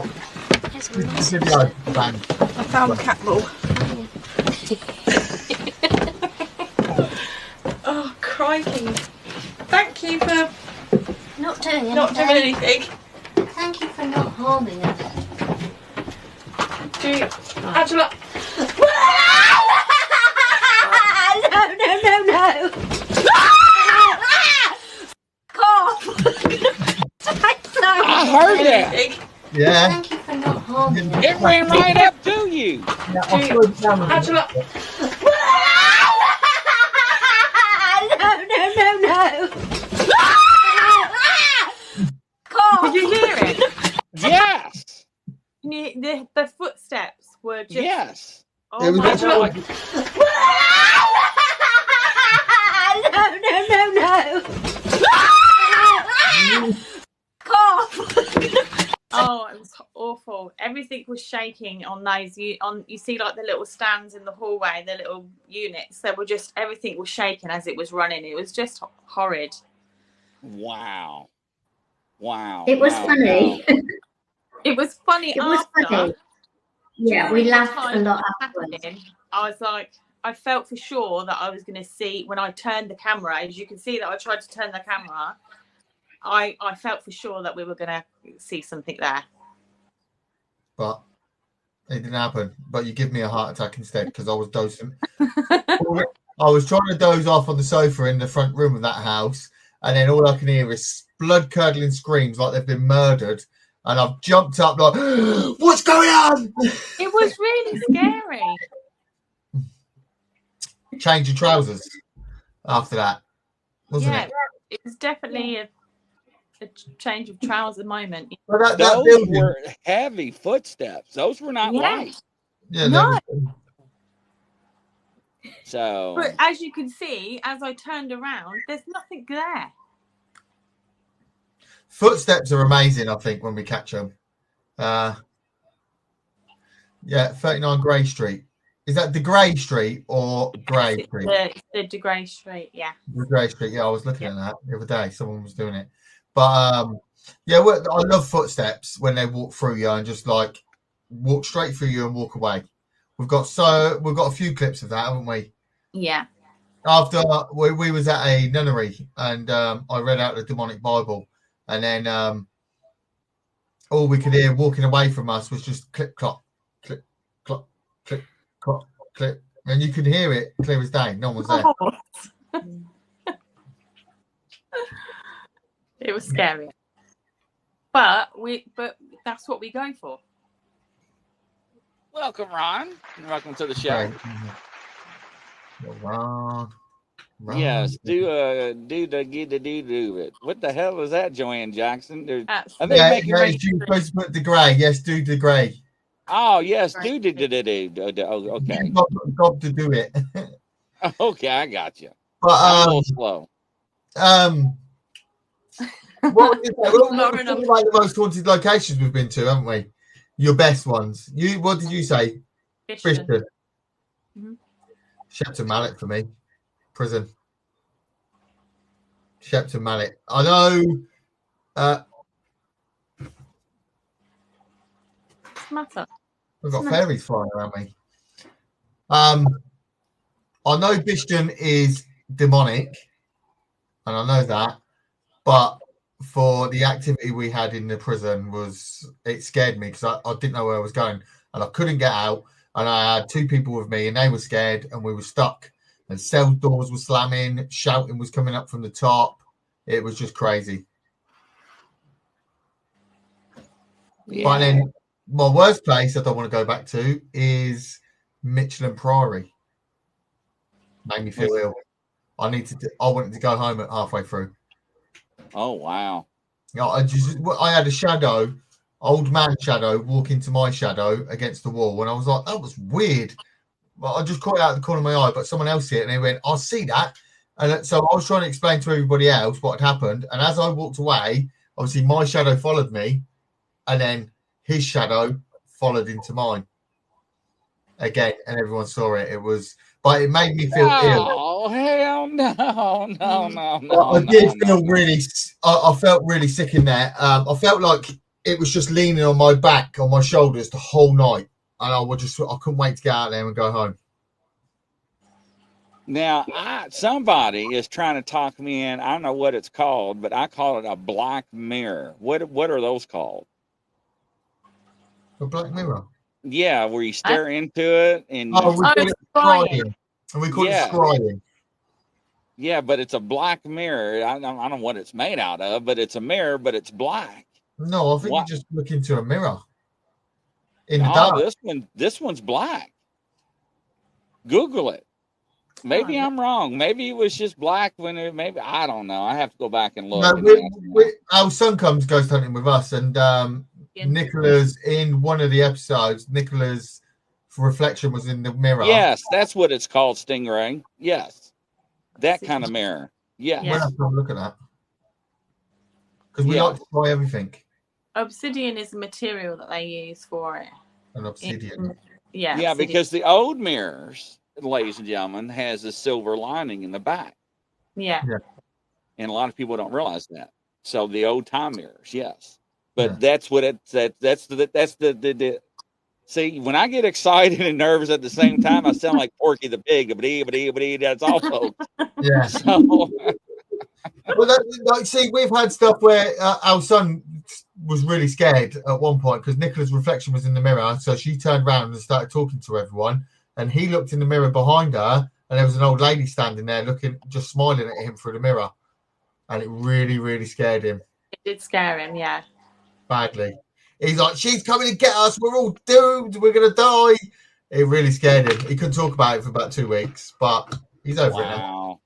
found the cat ball. Oh, crikey. Thank you for not doing anything. Thank you for not harming us. Angela. No. I heard that. Yeah. Thank you for not harming us. It ran right up to you. Angela. No. Did you hear it? Yes. The footsteps were just. Yes. Oh my God. No. Oh, it was awful. Everything was shaking on those. You see like the little stands in the hallway, the little units. Everything was shaking as it was running. It was just horrid. Wow. It was funny. It was funny. It was funny. Yeah, we laughed a lot afterwards. I was like, I felt for sure that I was going to see when I turned the camera. As you can see, that I tried to turn the camera. I felt for sure that we were going to see something there. But it didn't happen. But you give me a heart attack instead because I was dozing. I was trying to doze off on the sofa in the front room of that house. and then all I can hear is blood-curdling screams like they've been murdered. And I've jumped up like, what's going on? It was really scary. Change your trousers after that, wasn't it? It was definitely a change of trousers moment. Well, that Those building, were heavy footsteps. Those were not light. yeah, No. So, But as you can see, as I turned around, there's nothing there. footsteps are amazing, I think, when we catch them. Yeah, 39 Grey Street. Is that De Grey Street or Grey Street? It's the De Grey Street, yeah. De Grey Street, yeah, I was looking at that the other day. Someone was doing it. But, yeah, I love footsteps when they walk through you and just, like, walk straight through you and walk away. We've got a few clips of that, haven't we? Yeah. After we was at a nunnery and I read out the demonic Bible, and then all we could hear walking away from us was just clip clop, clip clop, clip clop, clip, and you could hear it clear as day. No one was there. It was scary, but that's what we go for. welcome, Ron. Welcome to the show. Ron. Yes, do it. What the hell is that, Joanne Jackson? You're supposed to put De Grey. Yes, do De Grey. Oh, yes, do. Oh, okay. You've got to do it. Okay, I got you. But I'm a little slow. What would you say? We're talking about the most haunted locations we've been to, haven't we? Your best ones. What did you say? Bristol. Mm-hmm. Shepton Mallet for me. Prison. Shepton Mallet. I know. What's the matter? We've got fairies flying around me. I know Bishton is demonic, and I know that, but for the activity we had in the prison it scared me because I didn't know where I was going and I couldn't get out, and I had two people with me and they were scared and we were stuck, and cell doors were slamming, shouting was coming up from the top. It was just crazy. Yeah. But then my worst place I don't want to go back to is Michelin Priory. Made me feel ill. I wanted to go home at halfway through. Oh, wow. I had a shadow, old man shadow, walk into my shadow against the wall, and I was like, that was weird. But I just caught it out of the corner of my eye, but someone else see it, and they went, I see that. And so I was trying to explain to everybody else what had happened, and as I walked away, obviously my shadow followed me, and then his shadow followed into mine again, and everyone saw it. But it made me feel ill. Oh, hell no. I felt really sick in there. I felt like it was just leaning on my back, on my shoulders the whole night. And I couldn't wait to get out there and go home. Now, somebody is trying to talk me in. I don't know what it's called, but I call it a black mirror. What are those called? A black mirror? Yeah, where you stare into it. And we call it scrying. And we call it scrying. Yeah, but it's a black mirror. I don't know what it's made out of, but it's a mirror, but it's black. No, I think you just look into a mirror. In the dark. This one's black. Google it. Maybe I'm wrong. Maybe it was just black maybe I don't know. I have to go back and look. No, our son goes hunting with us, and Nicola's in one of the episodes. Nicola's reflection was in the mirror. Yes, that's what it's called, Stingray. Yes, that kind of mirror. Yeah, we'll have to look at that because we like to try everything. Obsidian is the material that they use for it. An obsidian. Yeah, obsidian. Because the old mirrors, ladies and gentlemen, has a silver lining in the back. Yeah. And a lot of people don't realize that. So the old time mirrors, yes. But that's what that's the see, when I get excited and nervous at the same time, I sound like Porky the Pig. That's all, folks. Yeah. So, well, see, we've had stuff where our son was really scared at one point because Nicola's reflection was in the mirror. So she turned around and started talking to everyone. And he looked in the mirror behind her, and there was an old lady standing there looking, just smiling at him through the mirror. and it really, really scared him. It did scare him, yeah. Badly. He's like, she's coming to get us. We're all doomed. We're going to die. It really scared him. He couldn't talk about it for about 2 weeks, but he's over it now.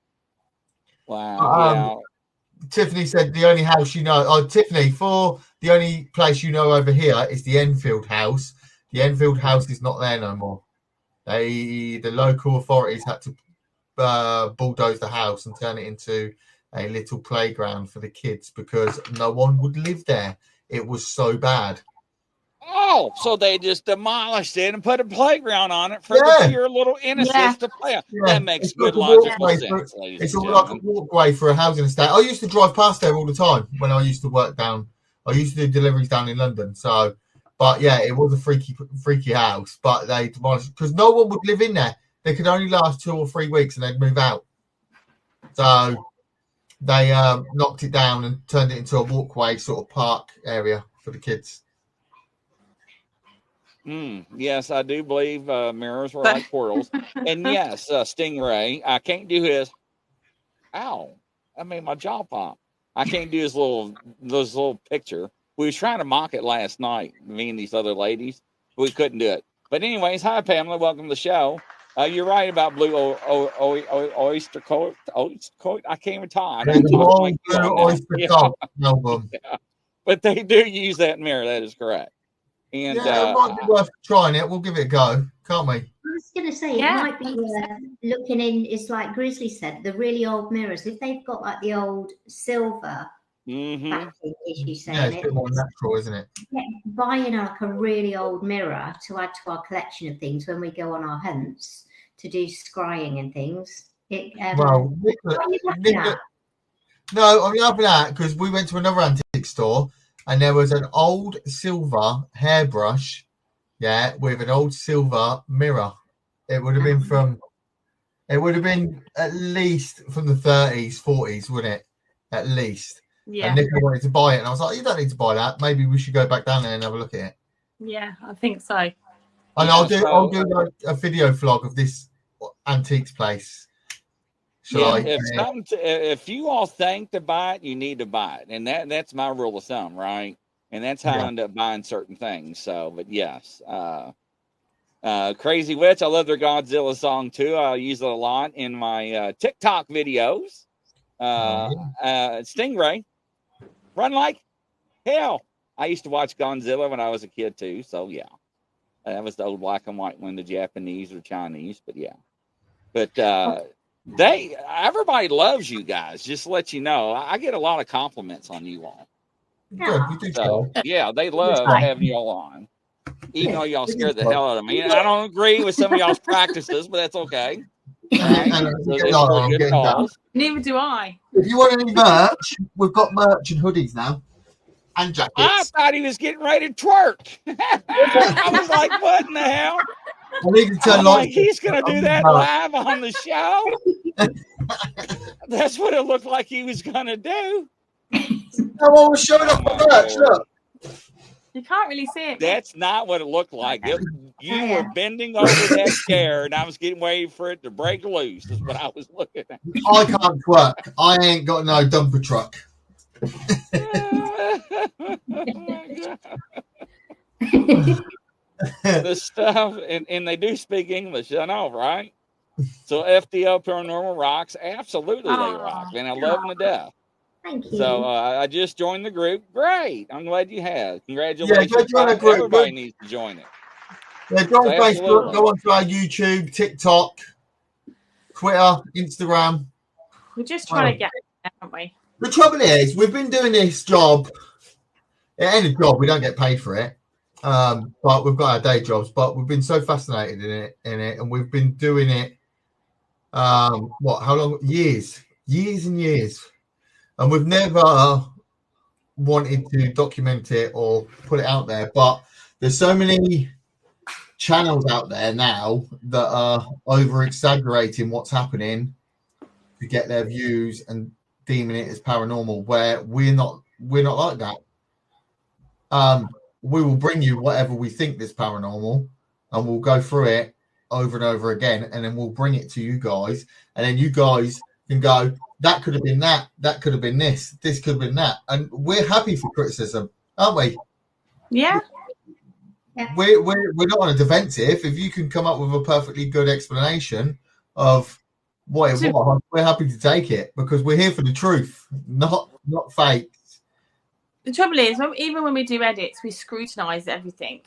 Wow. Tiffany said the only house you know. Oh, Tiffany, for the only place you know over here is the Enfield house. The Enfield house is not there no more. The local authorities had to bulldoze the house and turn it into a little playground for the kids because no one would live there. It was so bad. Oh, so they just demolished it and put a playground on it for the pure little innocents to play on. That makes good logical sense, ladies It's and all like a gentlemen. walkway for a housing estate. I used to drive past there all the time when I used to work down. I used to do deliveries down in London. So, but yeah, it was a freaky house. But they demolished because no one would live in there. They could only last 2 or 3 weeks and they'd move out. So they knocked it down and turned it into a walkway sort of park area for the kids. Yes, I do believe mirrors were like portals. And yes, Stingray, I can't do his. Ow! I made my jaw pop. I can't do his little picture. We was trying to mock it last night, me and these other ladies. We couldn't do it. But anyways, hi Pamela, welcome to the show. You're right about blue oyster coat. I can't even talk. Album. Yeah. But they do use that mirror. That is correct. And it might be worth trying it. We'll give it a go, can't we? I was going to say, it might be looking in, it's like Grizzly said, the really old mirrors. If they've got like the old silver, as you say, it's a bit more natural, isn't it? Yeah, buying like a really old mirror to add to our collection of things when we go on our hunts to do scrying and things. No, I'm laughing at because we went to another antique store. And there was an old silver hairbrush, with an old silver mirror. It would have been at least from the 30s, 40s, wouldn't it? At least. Yeah. And Nicola wanted to buy it. And I was like, you don't need to buy that. Maybe we should go back down there and have a look at it. Yeah, I think so. And I'll do like a video vlog of this antiques place. If you all think to buy it, you need to buy it, and that's my rule of thumb, right? And that's how I end up buying certain things. So, but yes, Crazy Witch, I love their Godzilla song too. I use it a lot in my TikTok videos. Stingray, run like hell. I used to watch Godzilla when I was a kid too. So yeah, that was the old black and white one, the Japanese or Chinese, but yeah, but. Everybody loves you guys. Just to let you know, I get a lot of compliments on you all. Yeah, they love having you all on, even though y'all scared the hell out of me. And I don't agree with some of y'all's practices, but that's okay. Right? Neither do I. If you want any merch, we've got merch and hoodies now. And jackets. I thought he was getting ready to twerk. I was like, what in the hell? He's going to do that live on the show? That's what it looked like he was going to do. No one was showing up my merch, look. You can't really see it. That's not what it looked like. You were bending over that chair, and I was getting ready for it to break loose. Is what I was looking at. I can't twerk. I ain't got no dumper truck. The stuff, and they do speak English, I know, right? So FDL Paranormal rocks. Absolutely, they rock, and I love them to death. Thank you. So I just joined the group. Great. I'm glad you have. Congratulations. Everybody needs to join it. Yeah, join Facebook, go onto our YouTube, TikTok, Twitter, Instagram. We're just trying to get it, aren't we? The trouble is, we've been doing this job. It ain't a job, we don't get paid for it. But we've got our day jobs, but we've been so fascinated in it, and we've been doing it how long? Years and years. And we've never wanted to document it or put it out there, but there's so many channels out there now that are over exaggerating what's happening to get their views and deeming it as paranormal, where we're not like that. We will bring you whatever we think is paranormal, and we'll go through it over and over again, and then we'll bring it to you guys, and then you guys can go, that could have been that. That could have been this. This could have been that. And we're happy for criticism, aren't we? Yeah. We're not on a defensive. If you can come up with a perfectly good explanation of what it was, we're happy to take it because we're here for the truth, not fake. The trouble is, even when we do edits, we scrutinise everything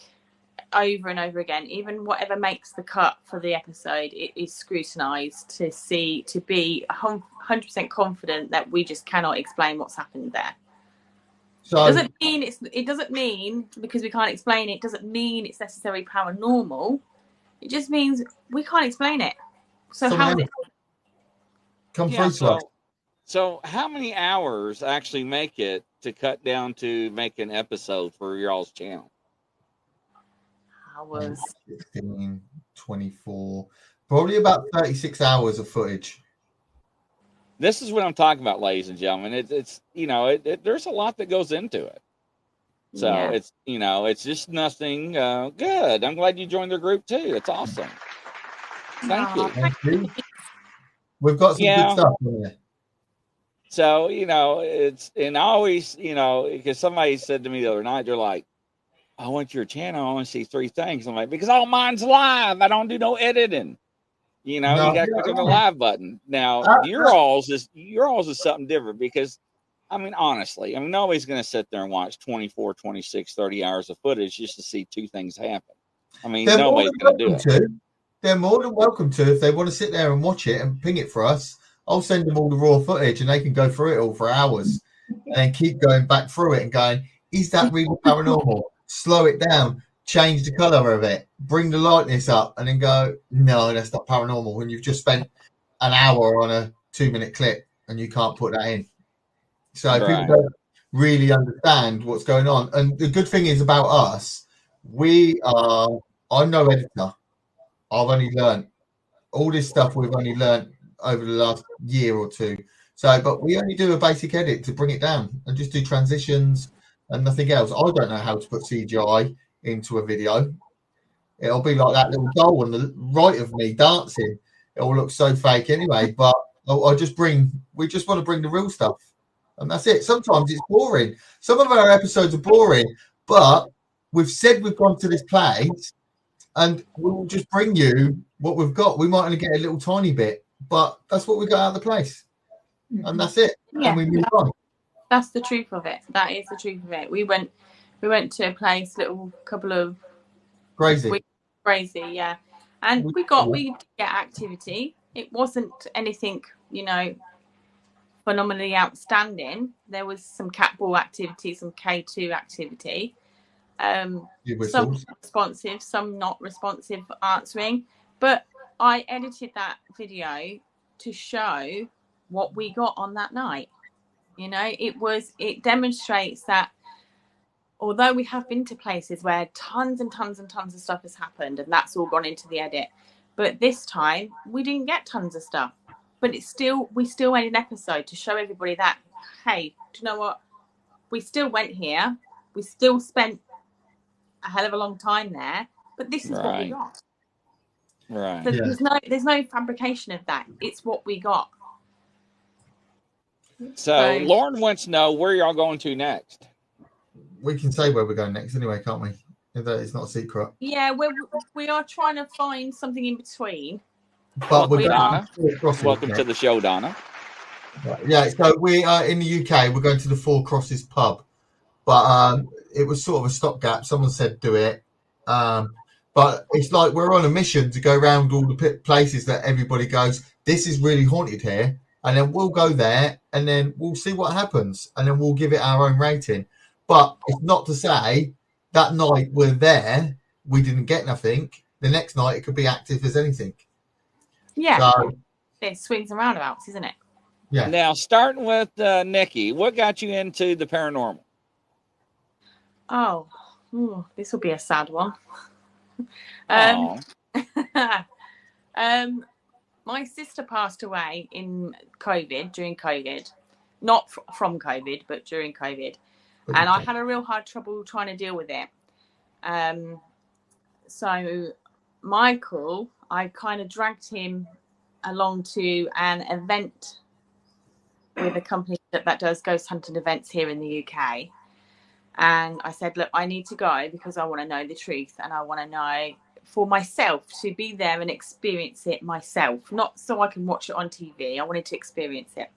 over and over again. Even whatever makes the cut for the episode, it is scrutinised to be 100% confident that we just cannot explain what's happened there. So it doesn't mean because we can't explain it doesn't mean it's necessarily paranormal. It just means we can't explain it. So how is it? Come through to us. So how many hours actually make it to cut down to make an episode for y'all's channel? Hours. 16, 24, probably about 36 hours of footage. This is what I'm talking about, ladies and gentlemen. It's there's a lot that goes into it. So it's just nothing good. I'm glad you joined their group too. It's awesome. Thank you. We've got some good stuff in there. So, and I always, because somebody said to me the other night, they're like, I went to your channel, I want to see 3 things. I'm like, because all mine's live. I don't do no editing. You got to click on the live button. Now, your all's is something different because, honestly, nobody's going to sit there and watch 24, 26, 30 hours of footage just to see 2 things happen. Nobody's going to do it. They're more than welcome to if they want to sit there and watch it and ping it for us. I'll send them all the raw footage and they can go through it all for hours and then keep going back through it and going, is that really paranormal? Slow it down, change the color of it, bring the lightness up, and then go, no, that's not paranormal when you've just spent an hour on a 2-minute clip and you can't put that in. So people don't really understand what's going on. And the good thing is about us, I'm no editor. I've only learned all this stuff. We've only learned over the last year or 2. So, but we only do a basic edit to bring it down and just do transitions and nothing else. I don't know how to put CGI into a video. It'll be like that little doll on the right of me dancing. It will look so fake anyway. But we just want to bring the real stuff, and that's it. Sometimes it's boring. Some of our episodes are boring, but we've said we've gone to this place. And we'll just bring you what we've got. We might only get a little tiny bit, but that's what we got out of the place. And that's it. Yeah, and we move on. That's the truth of it. That is the truth of it. We went to a place, couple of Crazy, yeah. And we get activity. It wasn't anything, phenomenally outstanding. There was some catball activity, some K2 activity. Some responsive, some not responsive answering, but I edited that video to show what we got on that night. It demonstrates that although we have been to places where tons and tons and tons of stuff has happened and that's all gone into the edit, but this time we didn't get tons of stuff, but we still made an episode to show everybody that, hey, do you know what, we still went here, we still spent a hell of a long time there, but this is what we got. Right. So there's no fabrication of that. It's what we got. So Lauren wants to know where y'all going to next. We can say where we're going next anyway, can't we? It's not a secret. Yeah, we are trying to find something in between. But we're Donna. Welcome to the show, Donna. Yeah, so we are in the UK. We're going to the Four Crosses pub. But it was sort of a stopgap. Someone said do it. But it's like we're on a mission to go around all the places that everybody goes, this is really haunted here. And then we'll go there and then we'll see what happens. And then we'll give it our own rating. But it's not to say that night we're there, we didn't get nothing. The next night it could be active as anything. Yeah. So, it swings and roundabouts, isn't it? Yeah. Now, starting with Nikki, what got you into the paranormal? Oh, this will be a sad one. My sister passed away in COVID, during COVID, not from COVID, but during COVID. And I had a real hard trouble trying to deal with it. So Michael, I kind of dragged him along to an event with a company that does ghost hunting events here in the UK. And I said, look, I need to go because I want to know the truth, and I want to know for myself, to be there and experience it myself, not so I can watch it on TV. I wanted to experience it.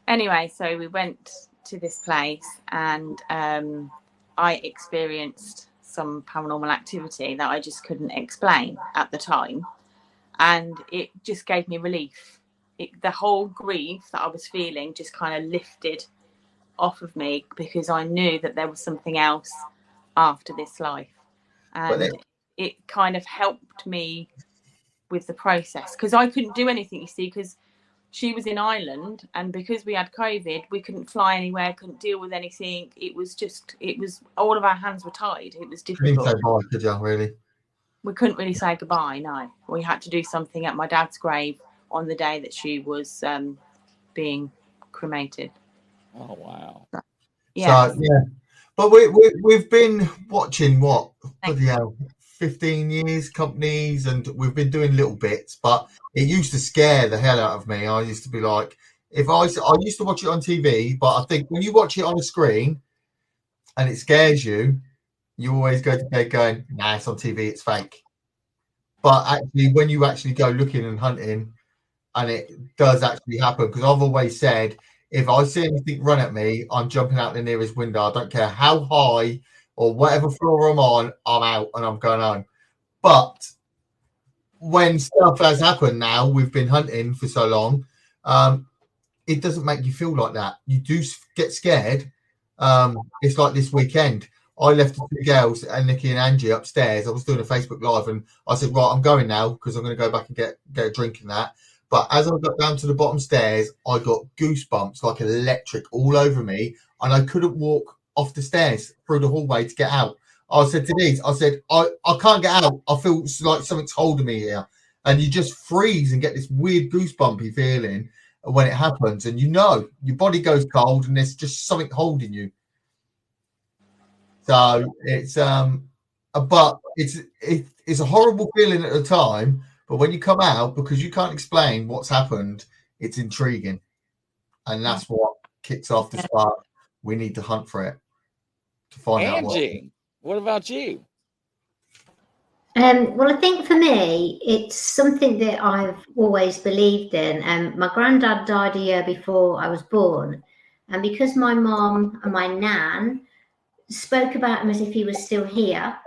Anyway, so we went to this place, and I experienced some paranormal activity that I just couldn't explain at the time. And it just gave me relief. The whole grief that I was feeling just kind of lifted off of me, because I knew that there was something else after this life. And it kind of helped me with the process, because I couldn't do anything, you see, because she was in Ireland, and because we had COVID, we couldn't fly anywhere, couldn't deal with anything. It was all of our hands were tied. It was difficult. We couldn't really say goodbye, no. We had to do something at my dad's grave on the day that she was being cremated. Oh, wow. Yeah. So, yeah. But we've been watching, what, 15 years, companies, and we've been doing little bits, but it used to scare the hell out of me. I used to be like, I used to watch it on TV, but I think when you watch it on a screen and it scares you, you always go to bed going, nah, it's on TV, it's fake. But actually, when you actually go looking and hunting, and it does actually happen, because I've always said, if I see anything run at me, I'm jumping out the nearest window. I don't care how high or whatever floor I'm on, I'm out and I'm going home. But when stuff has happened now, we've been hunting for so long, it doesn't make you feel like that. You do get scared. It's like this weekend. I left the two girls, and Nikki and Angie, upstairs. I was doing a Facebook Live, and I said, right, I'm going now, because I'm going to go back and get a drink and that. But as I got down to the bottom stairs, I got goosebumps like electric all over me, and I couldn't walk off the stairs through the hallway to get out. I said to these, I said, I can't get out. I feel like something's holding me here. And you just freeze and get this weird goosebumpy feeling when it happens. And your body goes cold, and there's just something holding you. So it's but it's a horrible feeling at the time. But when you come out, because you can't explain what's happened, it's intriguing. And that's what kicks off the spark. We need to hunt for it to find out. Angie, what about you? Well, I think for me, it's something that I've always believed in. My granddad died a year before I was born. And because my mom and my nan spoke about him as if he was still here,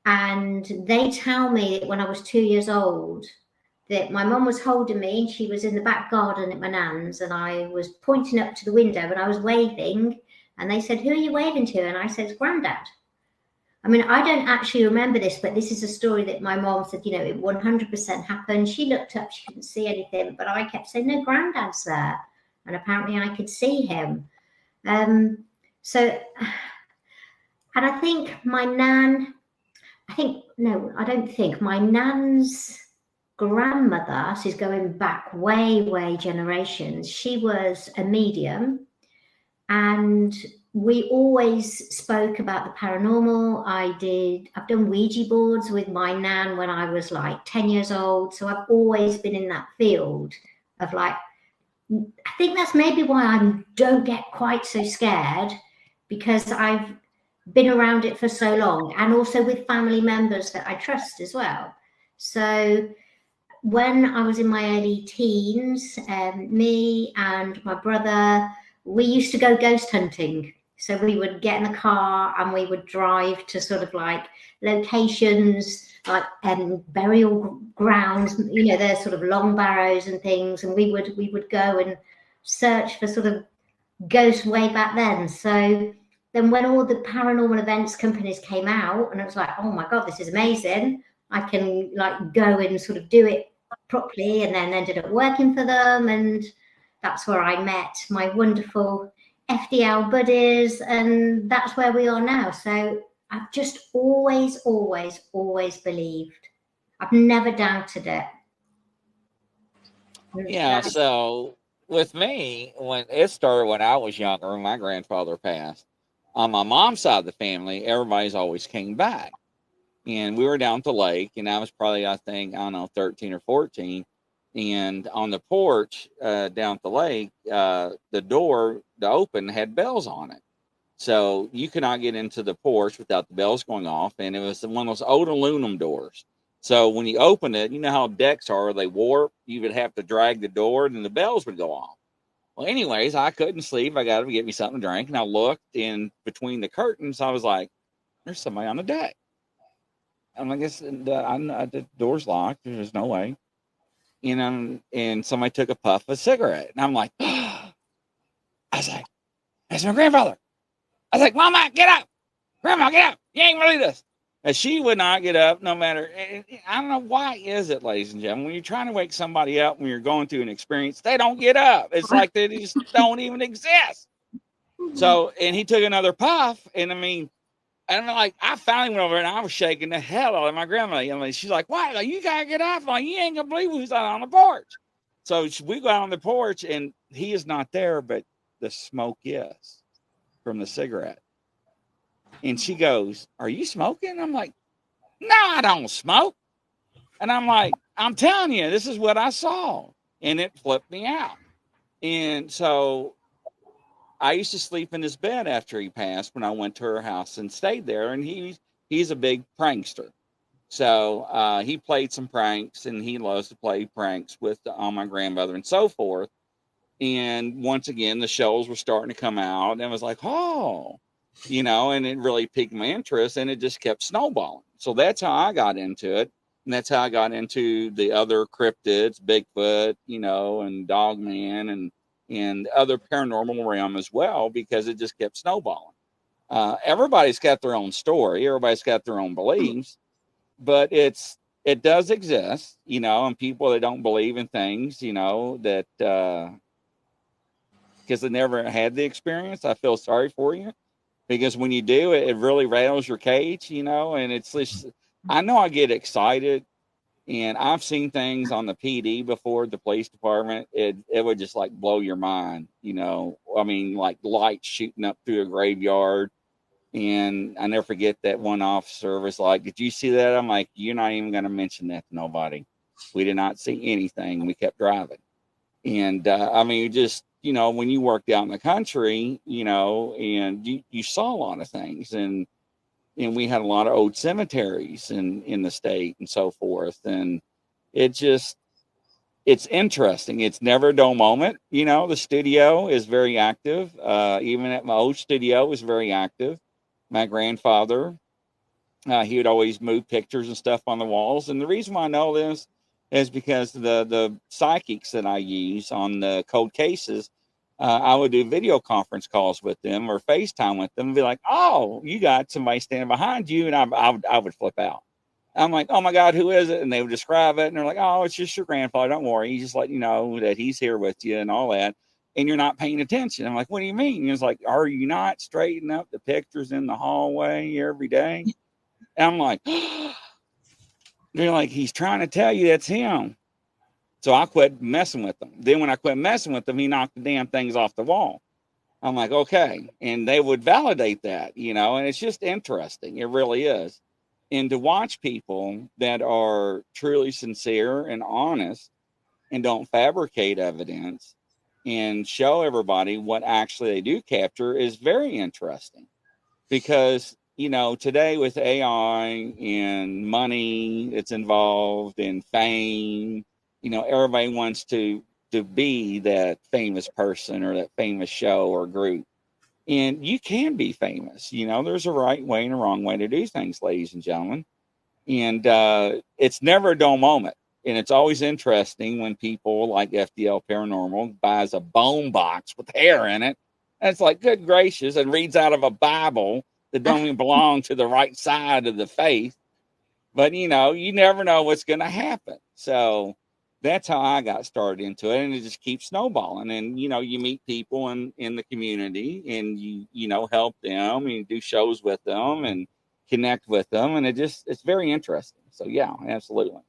and they tell me that when I was 2 years old, that my mum was holding me, and she was in the back garden at my nan's, and I was pointing up to the window, and I was waving, and they said, who are you waving to? And I said, it's Granddad. I mean, I don't actually remember this, but this is a story that my mom said, it 100% happened. She looked up, she couldn't see anything, but I kept saying, no, Granddad's there. And apparently I could see him. And I think my nan, my nan's grandmother, she's going back way generations. She was a medium, and we always spoke about the paranormal. I've done Ouija boards with my nan when I was like 10 years old. So I've always been in that field of I think that's maybe why I don't get quite so scared, because I've been around it for so long, and also with family members that I trust as well. So when I was in my early teens, me and my brother, we used to go ghost hunting. So we would get in the car and we would drive to sort of locations like burial grounds, they're sort of long barrows and things, and we would go and search for sort of ghosts way back then. So then when all the paranormal events companies came out, and it was like, oh my God, this is amazing. I can go and sort of do it properly, and then ended up working for them. And that's where I met my wonderful FDL buddies, and that's where we are now. So I've just always believed. I've never doubted it. Yeah, so with me, when it started when I was younger, when my grandfather passed, on my mom's side of the family, everybody's always came back. And we were down at the lake, and I was probably, 13 or 14. And on the porch down at the lake, the door to open had bells on it. So you could not get into the porch without the bells going off. And it was one of those old aluminum doors. So when you open it, you know how decks are, they warp. You would have to drag the door and the bells would go off. Well, anyways, I couldn't sleep. I got to get me something to drink. And I looked in between the curtains. I was like, there's somebody on the deck. I'm like, the door's locked. There's no way. You know, and somebody took a puff of a cigarette. And I'm like, I was like, that's my grandfather. I was like, Mama, get up. Grandma, get up. You ain't gonna do this. And she would not get up no matter. I don't know why is it, ladies and gentlemen, when you're trying to wake somebody up when you're going through an experience, they don't get up. It's like they just don't even exist. So, and he took another puff. And I mean, and I'm like, I finally went over and I was shaking the hell out of my grandma. I mean, she's like, "What? Like, you gotta get up! Like, you ain't gonna believe who's out on the porch." So we go out on the porch, and he is not there, but the smoke is from the cigarette. And she goes, "Are you smoking?" I'm like, "No, I don't smoke." And I'm like, "I'm telling you, this is what I saw," and it flipped me out. And so I used to sleep in his bed after he passed when I went to her house and stayed there. And he's a big prankster. So he played some pranks, and he loves to play pranks with on my grandmother and so forth. And once again, the shows were starting to come out, and I was like, oh, you know, and it really piqued my interest, and it just kept snowballing. So that's how I got into it. And that's how I got into the other cryptids, Bigfoot, you know, and Dogman and other paranormal realm as well, because it just kept snowballing. Everybody's got their own story. Everybody's got their own beliefs, but it does exist, you know, and people that don't believe in things, you know, that because they never had the experience, I feel sorry for you, because when you do, it really rattles your cage, you know, and it's just, I know I get excited. And I've seen things on the PD before, the police department. It would just like blow your mind, you know. I mean, like lights shooting up through a graveyard. And I never forget that one officer was like, "Did you see that?" I'm like, "You're not even going to mention that to nobody. We did not see anything." We kept driving. And I mean, just, you know, when you worked out in the country, you know, and you saw a lot of things. And we had a lot of old cemeteries in the state and so forth. And it's interesting. It's never a dull moment. You know, the studio is very active. Even at my old studio is very active. My grandfather, he would always move pictures and stuff on the walls. And the reason why I know this is because the psychics that I use on the cold cases, I would do video conference calls with them or FaceTime with them and be like, "Oh, you got somebody standing behind you." And I would flip out. I'm like, "Oh my God, who is it?" And they would describe it. And they're like, "Oh, it's just your grandfather. Don't worry. He's just letting you know that he's here with you and all that. And you're not paying attention." I'm like, "What do you mean?" He's like, "Are you not straightening up the pictures in the hallway every day?" And I'm like, they're like, "He's trying to tell you that's him." So I quit messing with them. Then when I quit messing with them, he knocked the damn things off the wall. I'm like, okay. And they would validate that, you know, and it's just interesting. It really is. And to watch people that are truly sincere and honest and don't fabricate evidence and show everybody what actually they do capture is very interesting. Because, you know, today with AI and money that's involved and fame, you know, everybody wants to be that famous person or that famous show or group. And you can be famous. You know, there's a right way and a wrong way to do things, ladies and gentlemen. And it's never a dull moment. And it's always interesting when people like FDL Paranormal buys a bone box with hair in it. And it's like, good gracious, and reads out of a Bible that don't even belong to the right side of the faith. But, you know, you never know what's going to happen. So that's how I got started into it. And it just keeps snowballing. And, you know, you meet people in the community and you know, help them and you do shows with them and connect with them. And it's very interesting. So, yeah, absolutely.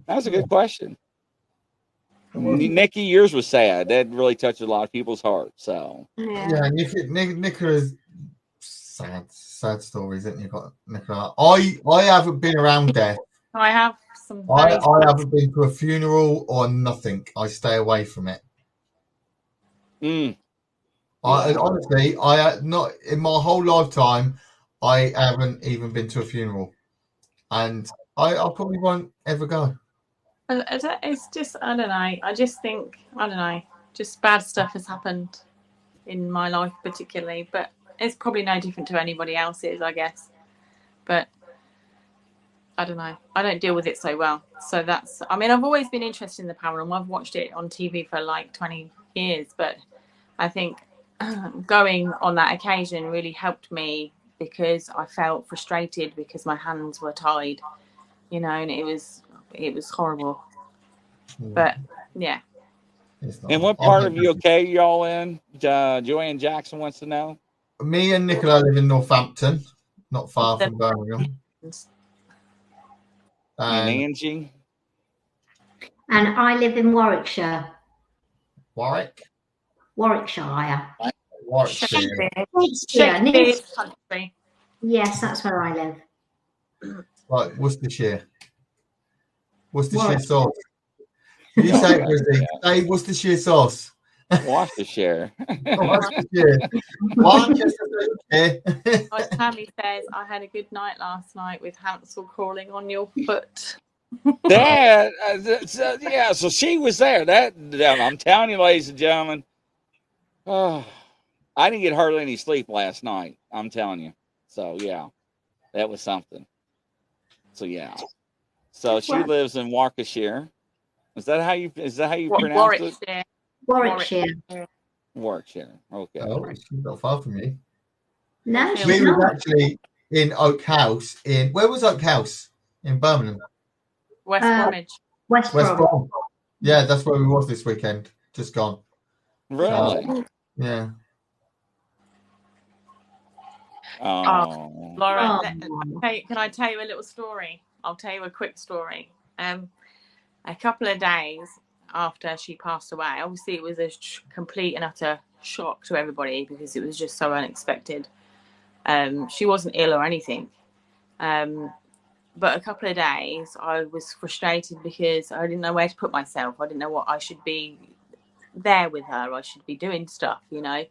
That was a good question. Nikki, yours was sad. That really touched a lot of people's hearts. So, yeah, Nicola's sad stories, isn't you? Got Nicola. I haven't been around death I have some. I haven't been to a funeral or nothing. I stay away from it. Honestly, I not in my whole lifetime, I haven't even been to a funeral, and I probably won't ever go. It's just, I don't know. I just think, I don't know, just bad stuff has happened in my life particularly, but it's probably no different to anybody else's, I guess. But I don't know. I don't deal with it so well. So that's, I mean, I've always been interested in the paranormal. I've watched it on TV for like 20 years, but I think going on that occasion really helped me because I felt frustrated because my hands were tied, you know, and it was horrible. But yeah. And what part of UK y'all in? Joanne Jackson wants to know. Me and Nicola live in Northampton, not far from Birmingham. And Angie? And I live in Warwickshire. Warwickshire. Warwickshire. Shakespeare's country. Yes, that's where I live. Right, Worcestershire. Worcestershire sauce. You say it, Grizzly. Say Worcestershire sauce. Worcestershire. Worcestershire. My family says I had a good night last night with Hansel crawling on your foot. Yeah, so she was there. I'm telling you, ladies and gentlemen, I didn't get hardly any sleep last night. I'm telling you. So yeah, that was something. So yeah, so she lives in Warwickshire. Is that how you pronounce it? Warwickshire. Warwickshire. Okay. Oh, she's not far from you. No, we were actually in Oak House. Where was Oak House? In Birmingham. West Bromwich. West Brom. Yeah, that's where we was this weekend. Just gone. Really? Yeah. Oh. Laura, can I tell you a little story? I'll tell you a quick story. A couple of days after she passed away, obviously it was a complete and utter shock to everybody because it was just so unexpected. She wasn't ill or anything. But a couple of days I was frustrated because I didn't know where to put myself. I didn't know what I should be there with her. I should be doing stuff, you know.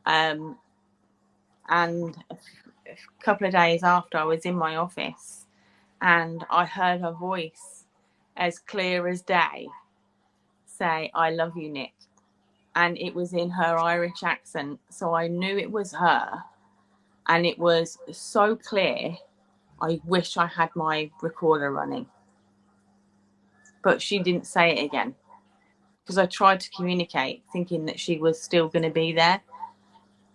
And a couple of days after, I was in my office and I heard her voice as clear as day say, "I love you, Nick." And it was in her Irish accent. So I knew it was her. And it was so clear. I wish I had my recorder running. But she didn't say it again. Because I tried to communicate, thinking that she was still going to be there.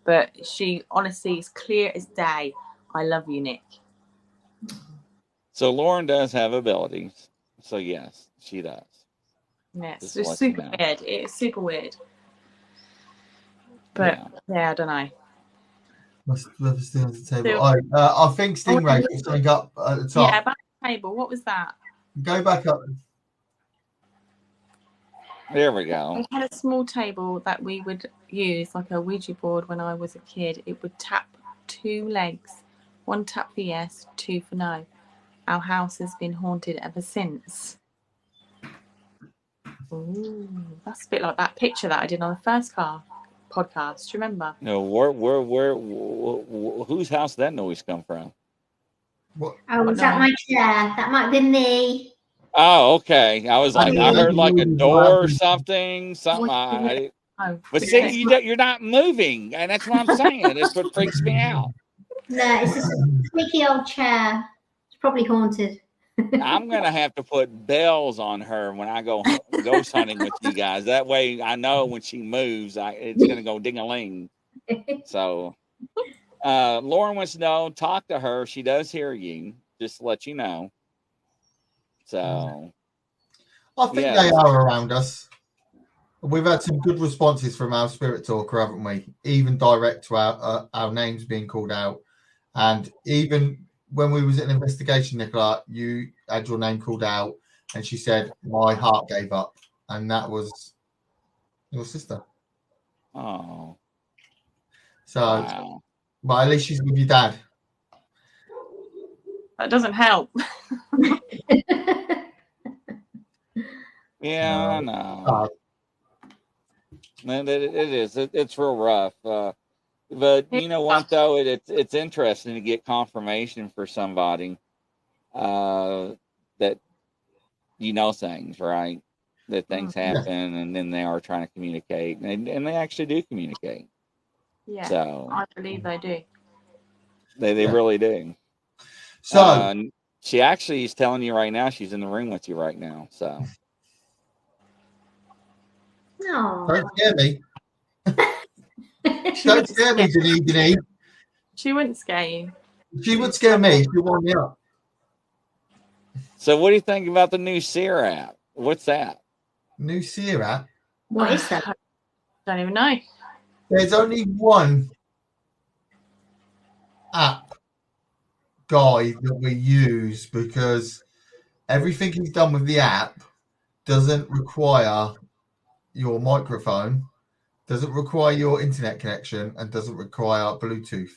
But she honestly is clear as day. "I love you, Nick." So Lauren does have abilities. So yes, she does. Yes, it's super weird. It's super weird. But yeah, I don't know. Must love still on the table. I think Stingray is something up at the top. Yeah, back to the table. What was that? Go back up. There we go. We had a small table that we would use, like a Ouija board when I was a kid. It would tap 2 legs. 1 tap for yes, 2 for no. Our house has been haunted ever since. Ooh, that's a bit like that picture that I did on the first podcast. Do you remember? No, whose house did that noise come from? What? Oh, was that my chair? That might have been me. Oh, okay. I was like, I heard like a door or something. But see, you're not moving, and that's what I'm saying. That's what freaks me out. No, it's a squeaky old chair. It's probably haunted. I'm gonna have to put bells on her when I go ghost hunting with you guys. That way, I know when she moves, it's gonna go ding-a-ling. So, Lauren wants to know. Talk to her. She does hear you. Just to let you know. So, I think they are around us. We've had some good responses from our spirit talker, haven't we? Even direct to our names being called out, and even when we was at an investigation, Nicola, you had your name called out, and she said, "My heart gave up," and that was your sister. Oh, so, wow. But at least she's with your dad. Yeah. So, yeah, I think they are around us. We've had some good responses from our spirit talker, haven't we? Even direct to our names being called out, and even when we was at an investigation, Nicola, you had your name called out, and that was your sister. So, but at least she's with your dad. That doesn't help. Yeah, I know. It is. It's real rough. But you know what, though? It's interesting to get confirmation for somebody that you know things, right? That things happen, and then they are trying to communicate, and they actually do communicate. Yeah, so I believe they do. They really do. So she actually is telling you right now she's in the room with you right now. So don't scare me. Don't scare me, Denise. She wouldn't scare you. She would scare me. She wound me up. So what do you think about the new Sear app? What's that? New Sear app? What is that? I don't even know. There's only one app guide that we use because everything he's done with the app doesn't require your microphone, doesn't require your internet connection, and doesn't require Bluetooth.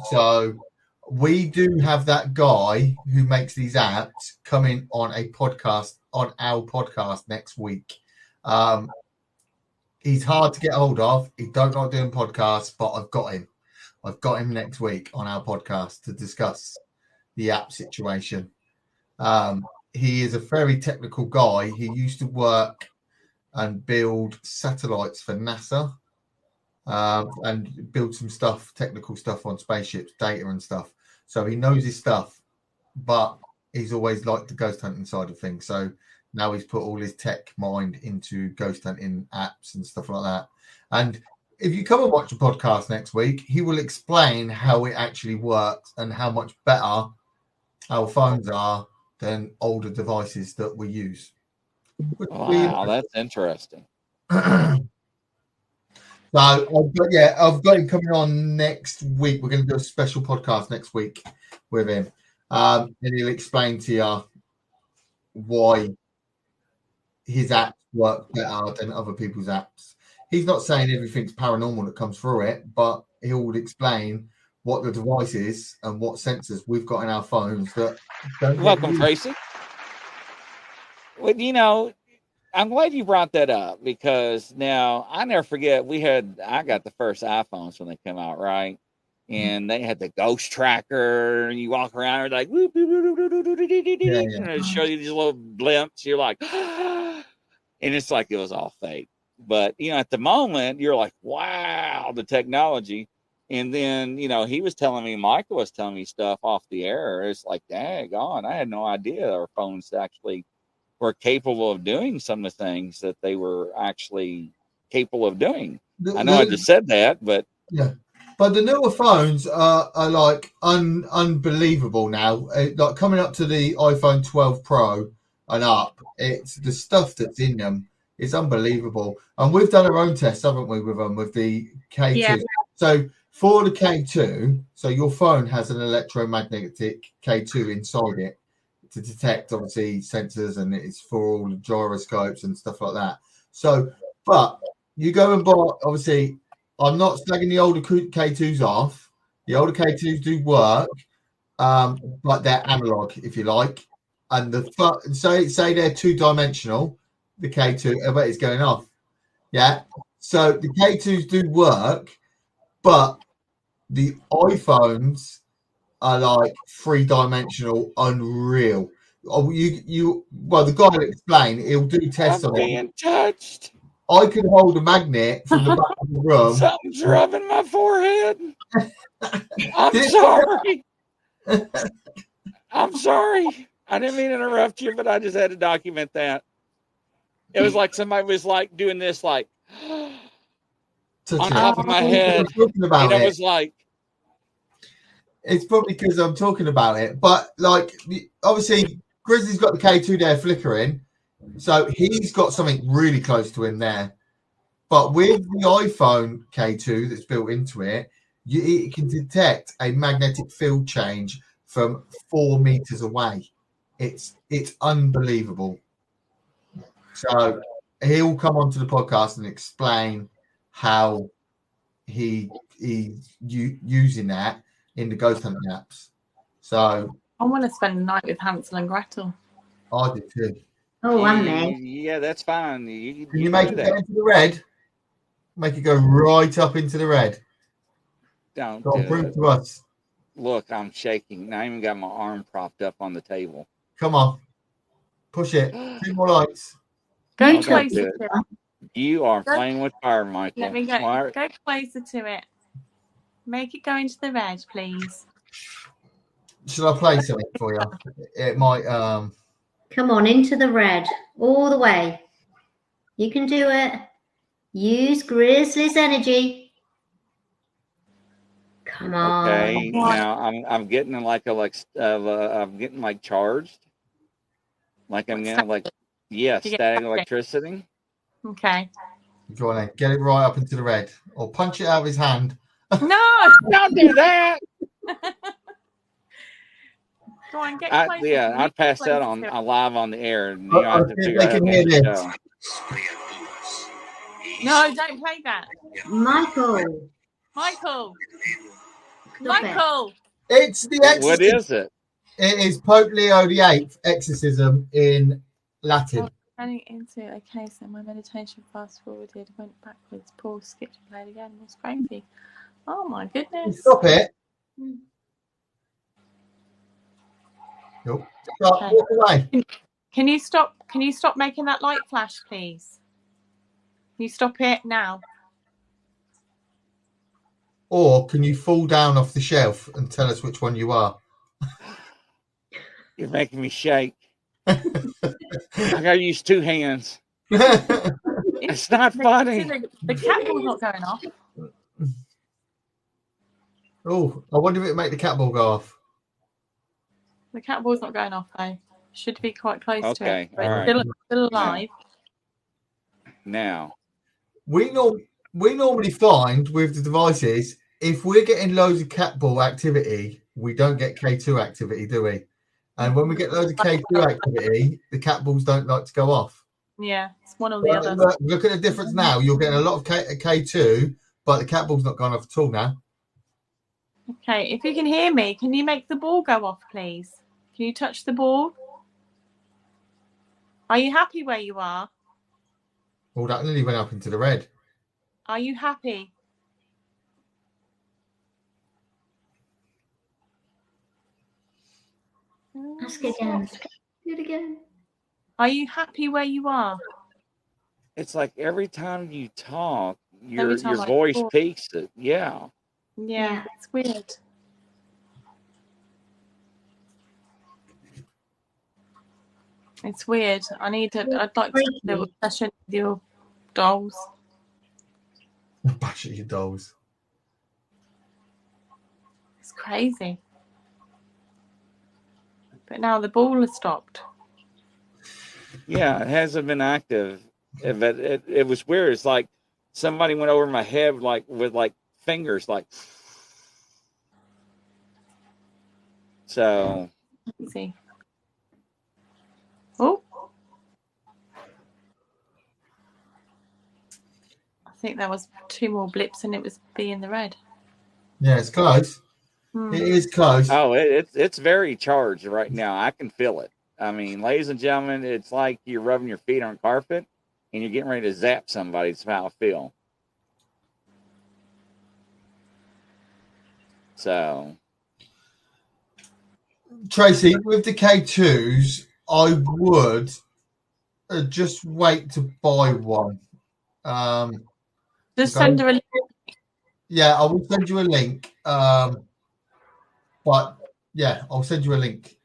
So we do have that guy who makes these apps coming on a podcast, on our podcast next week. He's hard to get hold of. He don't like doing podcasts, but I've got him. I've got him next week on our podcast to discuss the app situation. He is a very technical guy. He used to work and build satellites for NASA and build some stuff, technical stuff on spaceships, data and stuff. So he knows his stuff, but he's always liked the ghost hunting side of things. So now he's put all his tech mind into ghost hunting apps and stuff like that. And if you come and watch a podcast next week, he will explain how it actually works and how much better our phones are than older devices that we use. Wow, that's interesting. So I've got him coming on next week. We're going to do a special podcast next week with him, and he'll explain to you why his apps work better than other people's apps. He's not saying everything's paranormal that comes through it, but he'll explain what the device is and what sensors we've got in our phones that don't. Welcome, Tracy. Well, you know, I'm glad you brought that up because now I never forget I got the first iPhones when they came out, right? And they had the ghost tracker, and you walk around and like whoop, whoop, whoop, whoop, whoop, whoop, and it show you these little blimps. You're like, and it's like it was all fake. But you know, at the moment, you're like, wow, the technology. And then, you know, he was telling me, Michael was telling me stuff off the air. It's like, dang on, I had no idea our phones actually were capable of doing some of the things that they were actually capable of doing. I know I just said that, but yeah. But the newer phones are like unbelievable now. Like coming up to the iPhone 12 Pro and up, it's the stuff that's in them. It's unbelievable. And we've done our own tests, haven't we, with them, with the K2. Yeah. So for the K2, so your phone has an electromagnetic K2 inside it to detect, obviously, sensors, and it's for all the gyroscopes and stuff like that. So, but you go and buy, obviously, I'm not slagging the older K2s off. The older K2s do work, but they're analog, if you like. And say they're two-dimensional, the K2, I bet it's going off. Yeah. So the K2s do work, but the iPhones are like three-dimensional, unreal. Well, the guy will explain. He'll do tests on it. I'm being touched. I could hold a magnet from the back of the room. Something's rubbing my forehead. I'm sorry. I'm sorry. I didn't mean to interrupt you, but I just had to document that. It was like somebody was like doing this, like on top of my head. And it was like. It's probably because I'm talking about it. But like, obviously, Grizzly's got the K2 there flickering. So he's got something really close to him there. But with the iPhone K2 that's built into it, it can detect a magnetic field change from 4 meters away. It's unbelievable. So he'll come onto the podcast and explain how he's using that in the ghost hunting apps. So I want to spend the night with Hansel and Gretel. I did too. Oh, and me. Yeah, that's fine. Can you make it go into the red? Make it go right up into the red. Don't Go on, do prove it. to us. Look, I'm shaking. I even got my arm propped up on the table. Come on. Push it. 2 more lights. Go You don't closer do to it. it. You are playing with fire, Michael. Let me go. Smart. Go closer to it. Make it go into the red, please. Should I play something for you? It might Come on, into the red. All the way. You can do it. Use Grizzly's energy. Come on. Okay, now I'm getting I'm getting like charged. Like I'm getting like static electricity. Okay. go on then. Get it right up into the red. Or punch it out of his hand. No, don't do that. Go on, get closer. I'd pass that on live on the air, and I have to figure out how to hear get the this. show. No, don't play that. Michael. It's the exorcism. What is it? It is Pope Leo VIII exorcism in Latin. Running into okay, so my meditation fast forwarded, went backwards, paused, skipped, and played again. It was crazy. Oh my goodness. Stop it. Nope. Stop. Okay. Walk away. Can you stop making that light flash, please? Can you stop it now? Or can you fall down off the shelf and tell us which one you are? You're making me shake. I gotta use 2 hands. It's not funny. The cat ball's not going off. Oh, I wonder if it make the cat ball go off. The cat ball's not going off though. Should be quite close to it. Okay, But all it's right. still alive. Now. We normally find with the devices, if we're getting loads of cat ball activity, we don't get K2 activity, do we? And when we get loads of K2 activity, the cat balls don't like to go off. Yeah, it's one or the other. Look at the difference now. You're getting a lot of K2, but the cat ball's not gone off at all now. Okay, if you can hear me, can you make the ball go off, please? Can you touch the ball? Are you happy where you are? Well, that nearly went up into the red. Are you happy? Ask again. Do it again. Are you happy where you are? It's like every time you talk, your time I voice talk. peaks it. Yeah. Yeah, it's weird. It's weird. I'd like to do a little session with your dolls. Bash at your dolls. It's crazy. But now the ball has stopped. Yeah, it hasn't been active. But it was weird. It's like somebody went over my head with fingers like. So. Let's see. Oh. I think there was 2 more blips and it was being the red. Yeah, it's close. It is close. Oh, it's very charged right now. I can feel it. I mean, ladies and gentlemen, it's like you're rubbing your feet on carpet and you're getting ready to zap somebody. That's how I feel. So. Tracy, with the K2s, I would just wait to buy one. Just send her a link. Yeah, I will send you a link. But yeah, I'll send you a link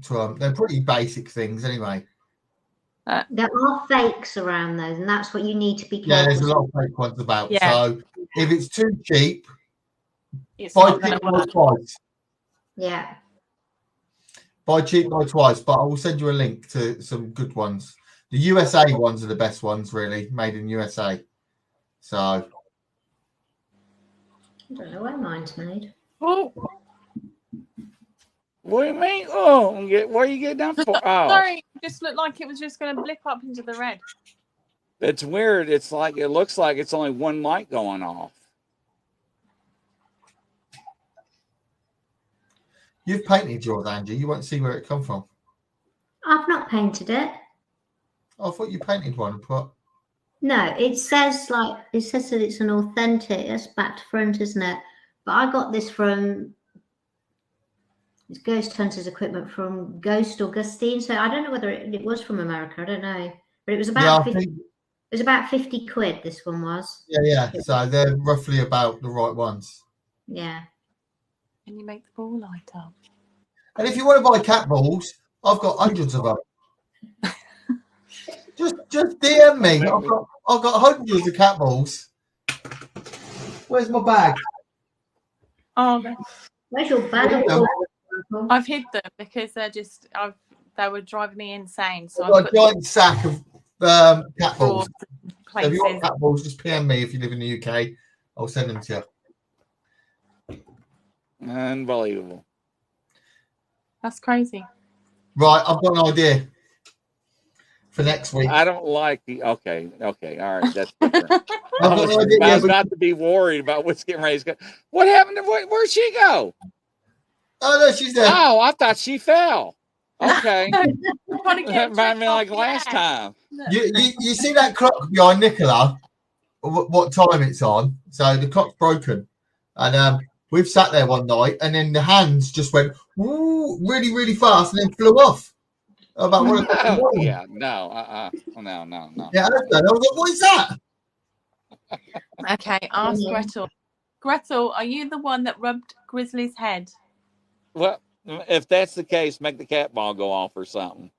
to them. They're pretty basic things anyway. There are fakes around those, and that's what you need to be careful. Yeah, there's a lot of fake ones about. Yeah. So if it's too cheap, It's buy not cheap, gonna buy work. twice. Yeah. Buy cheap, buy twice. But I will send you a link to some good ones. The USA ones are the best ones, really, made in USA. So I don't know where mine's made. Oh, What do you mean? Oh, where are you getting that for? Oh, sorry. It just looked like it was just going to blip up into the red. it's weird. It's like it looks like it's only one light going off. You've painted yours, Angie. You won't see where it come from. I've not painted it. I thought you painted one and put. No, it says that it's an authentic. It's back to front, isn't it? But I got this from it's Ghost Hunters equipment from Ghost Augustine. So I don't know whether it was from America. I don't know, but it was about 50, it was about 50 quid. This one was. Yeah. So they're roughly about the right ones. Yeah. Can you make the ball light up? And if you want to buy cat balls, I've got hundreds of them. Just DM me. I've got hundreds of cat balls. Where's my bag? Oh, Where's your bag? I've hid them because they were driving me insane. So I've got a giant sack of cat balls. So if you want places. cat balls, just PM me if you live in the UK. I'll send them to you. Unbelievable. That's crazy. Right, I've got an idea for next week. I don't like the. Okay, all right, that's different. I've got an idea. I was about to be worried about what's getting ready to go. What happened? Where'd she go? Oh no, she's there. Oh, I thought she fell. Okay, Trying to get that me like last time. You see that clock behind Nicola? What time it's on? So the clock's broken, and we've sat there one night, and then the hands just went woo, really, really fast, and then flew off. About what? No, yeah, no. Yeah, I was like, what is that? Okay, ask Gretel. Gretel, are you the one that rubbed Grizzly's head? Well, if that's the case, make the cat ball go off or something.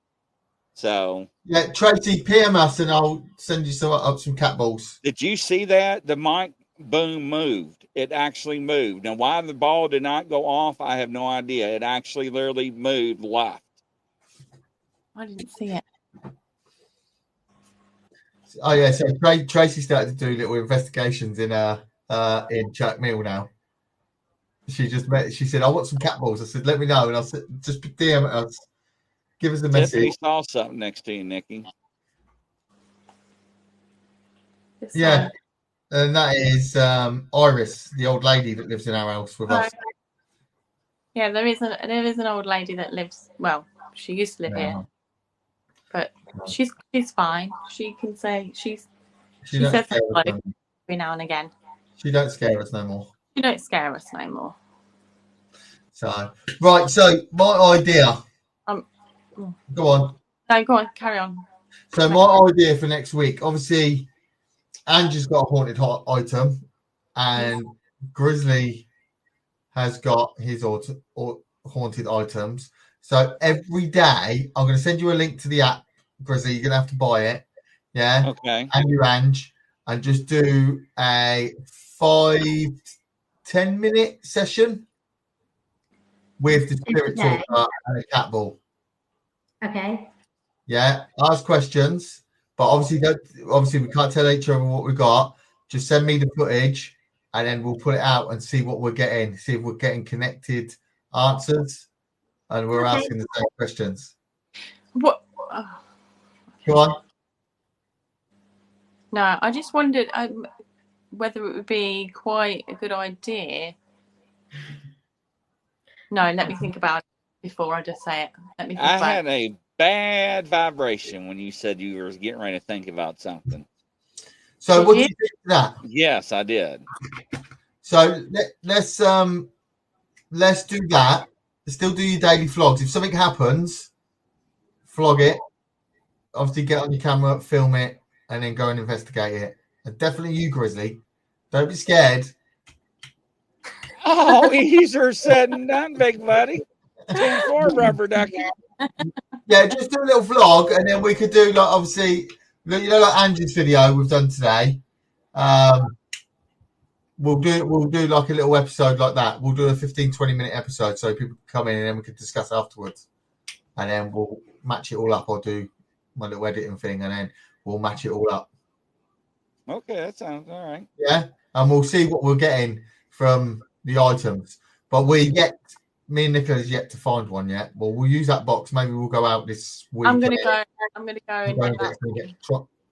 So Yeah, Tracy, PM us, and I'll send you some cat balls. did you see that? The mic boom moved. It actually moved. Now, why the ball did not go off, I have no idea. It actually literally moved left. I didn't see it. Oh yeah, so Tracy started to do little investigations in Chuck Mill now. She said, I want some cat balls. I said, let me know, and I'll just DM us. Give us a message. Tiffany saw something next to you, Nikki. Yeah, and that is Iris, the old lady that lives in our house with us. Yeah, there is an old lady that lives. Well, she used to live here, but she's fine. She can say she says something every now and again. She don't scare us no more. She don't scare us no more. So right, so my idea. Go on. No, go on, carry on. So my idea for next week, obviously, Angie's got a haunted item, and Grizzly has got his haunted items. So every day, I'm going to send you a link to the app, Grizzly. You're going to have to buy it. Yeah. Okay. And you, Ange, and just do a 5-10 minute session with the spirit talker and a cat ball. Okay. Yeah. Ask questions, but obviously we can't tell each other what we got. Just send me the footage, and then we'll put it out and see what we're getting. See if we're getting connected answers, and we're asking the same questions. What? Go on. No, I just wondered whether it would be quite a good idea. No, let me think about it before I just say it. Let me think I had a bad vibration when you said you were getting ready to think about something. So what do you think of that? Yes, I did. So let's do that. Still do your daily vlogs. If something happens, vlog it. Obviously, get on your camera, film it, and then go and investigate it. And definitely you, Grizzly. Don't be scared. Oh, easier said than done, big buddy. 2-4 rubber ducky. Yeah, just do a little vlog, and then we could do like obviously, like Angie's video we've done today. We'll do like a little episode like that. We'll do a 15-20 minute episode so people can come in and then we can discuss afterwards. And then we'll match it all up. I'll do my little editing thing and then we'll match it all up. Okay, that sounds all right. Yeah. And we'll see what we're getting from the items. But me and Nicola's yet to find one yet. Well, we'll use that box. Maybe we'll go out this week. I'm gonna go and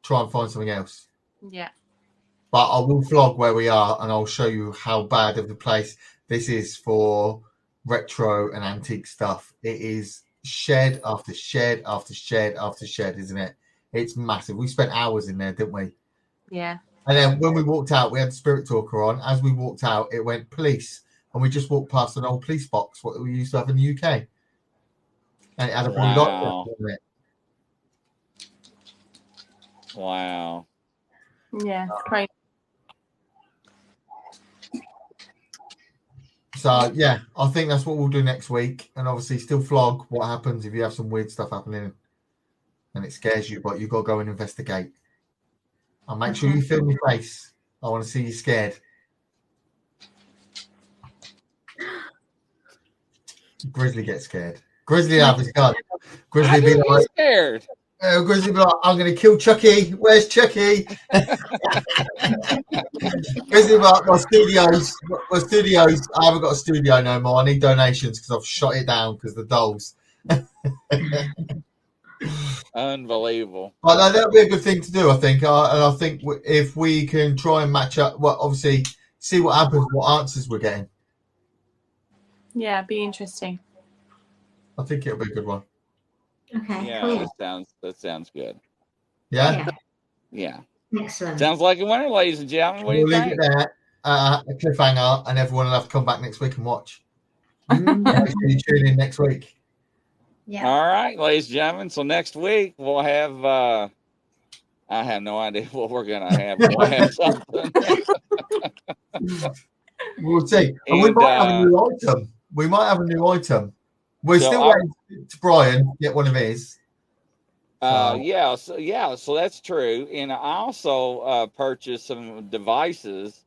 try and find something else. Yeah. But I will vlog where we are and I'll show you how bad of the place this is for retro and antique stuff. It is shed after shed after shed after shed, isn't it? It's massive. We spent hours in there, didn't we? Yeah. And then when we walked out, we had the Spirit Talker on. As we walked out, it went police. And we just walked past an old police box, what we used to have in the UK. And it had a blue light on it. Wow. Yeah, it's crazy. So, yeah, I think that's what we'll do next week. And obviously still vlog what happens if you have some weird stuff happening and it scares you, but you've got to go and investigate. And make sure you film your face. I want to see you scared. Grizzly gets scared. Grizzly have his gun. Grizzly be like, scared. Grizzly be like, I'm going to kill Chucky. Where's Chucky? Grizzly be like, my studios. I haven't got a studio no more. I need donations because I've shot it down because the dolls. Unbelievable. But no, that'll be a good thing to do, I think. And I think if we can try and match up, well, obviously, see what happens, what answers we're getting. Yeah, be interesting. I think it'll be a good one. Okay. Yeah, Cool. that sounds good. Yeah? Yeah. Excellent. Sounds like a winner, ladies and gentlemen. What do you We'll leave think? it there, a cliffhanger, and everyone will have to come back next week and watch. Make sure you tune in next week. Yeah. All right, ladies and gentlemen. So next week we'll have I have no idea what we're gonna have. We'll have something. We'll see. And we might have a new item. We might have a new item. We're still waiting to Brian to get one of his. So that's true. And I also purchased some devices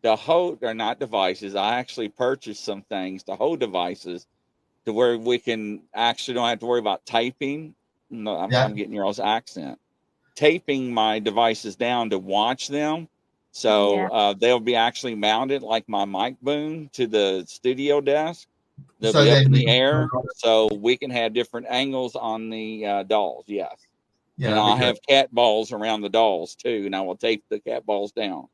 to hold, or not devices. I actually purchased some things to hold devices to where we can actually don't have to worry about taping. No, I'm getting your all's accent. Taping my devices down to watch them. So they'll be actually mounted like my mic boom to the studio desk. They'll be up in the air, so we can have different angles on the dolls. Yes. Yeah, and I'll have cat balls around the dolls too, and I will tape the cat balls down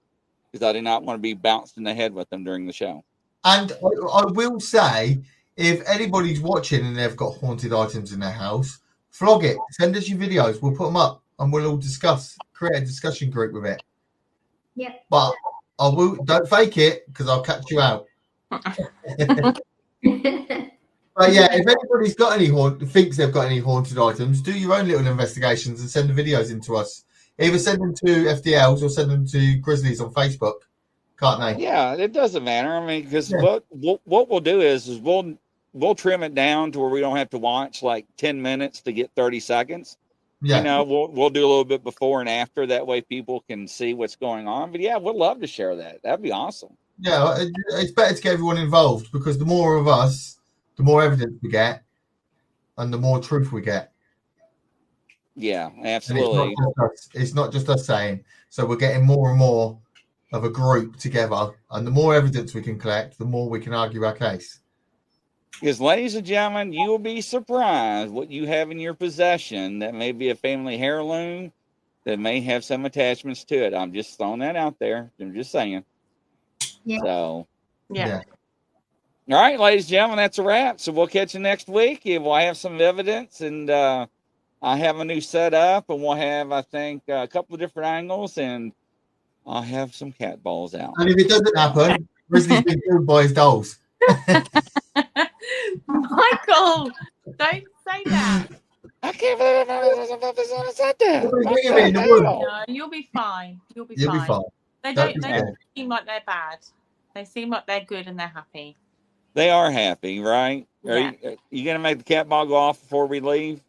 because I do not want to be bounced in the head with them during the show. And I will say, if anybody's watching and they've got haunted items in their house, vlog it. Send us your videos. We'll put them up and we'll all discuss. Create a discussion group with it. Yeah. But I will. Don't fake it because I'll catch you out. But yeah, if anybody's got any thinks they've got any haunted items, do your own little investigations and send the videos in to us. Either send them to FDLs or send them to Grizzlies on Facebook, can't they? Yeah, it doesn't matter. I mean, because what we'll do is we'll trim it down to where we don't have to watch like 10 minutes to get 30 seconds. Yeah, you know, we'll do a little bit before and after. That way, people can see what's going on. But yeah, we'd love to share that. That'd be awesome. Yeah, it's better to get everyone involved because the more of us, the more evidence we get, and the more truth we get. Yeah, absolutely. It's not just us saying. So we're getting more and more of a group together, and the more evidence we can collect, the more we can argue our case. Because, ladies and gentlemen, you will be surprised what you have in your possession that may be a family heirloom that may have some attachments to it. I'm just throwing that out there. I'm just saying. Yeah. So, yeah. All right, ladies and gentlemen, that's a wrap. So we'll catch you next week. We'll have some evidence, and I have a new setup, and we'll have, I think, a couple of different angles, and I'll have some cat balls out. And if it doesn't happen, Grizzly's been killed by his dolls. Michael, don't say that. I can't believe I said that. No, you'll be fine. You'll be fine. They don't seem like they're bad. They seem like they're good and they're happy. They are happy, right? Yeah. Are you going to make the cat ball go off before we leave?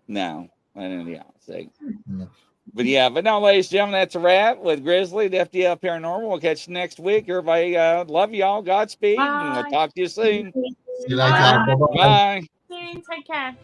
No. I didn't say. No. But no, ladies and gentlemen, that's a wrap with Grizzly, the FDL Paranormal. We'll catch you next week. Everybody, love y'all. Godspeed. Bye. And we'll talk to you soon. See you later. Bye. Bye. Soon. Take care.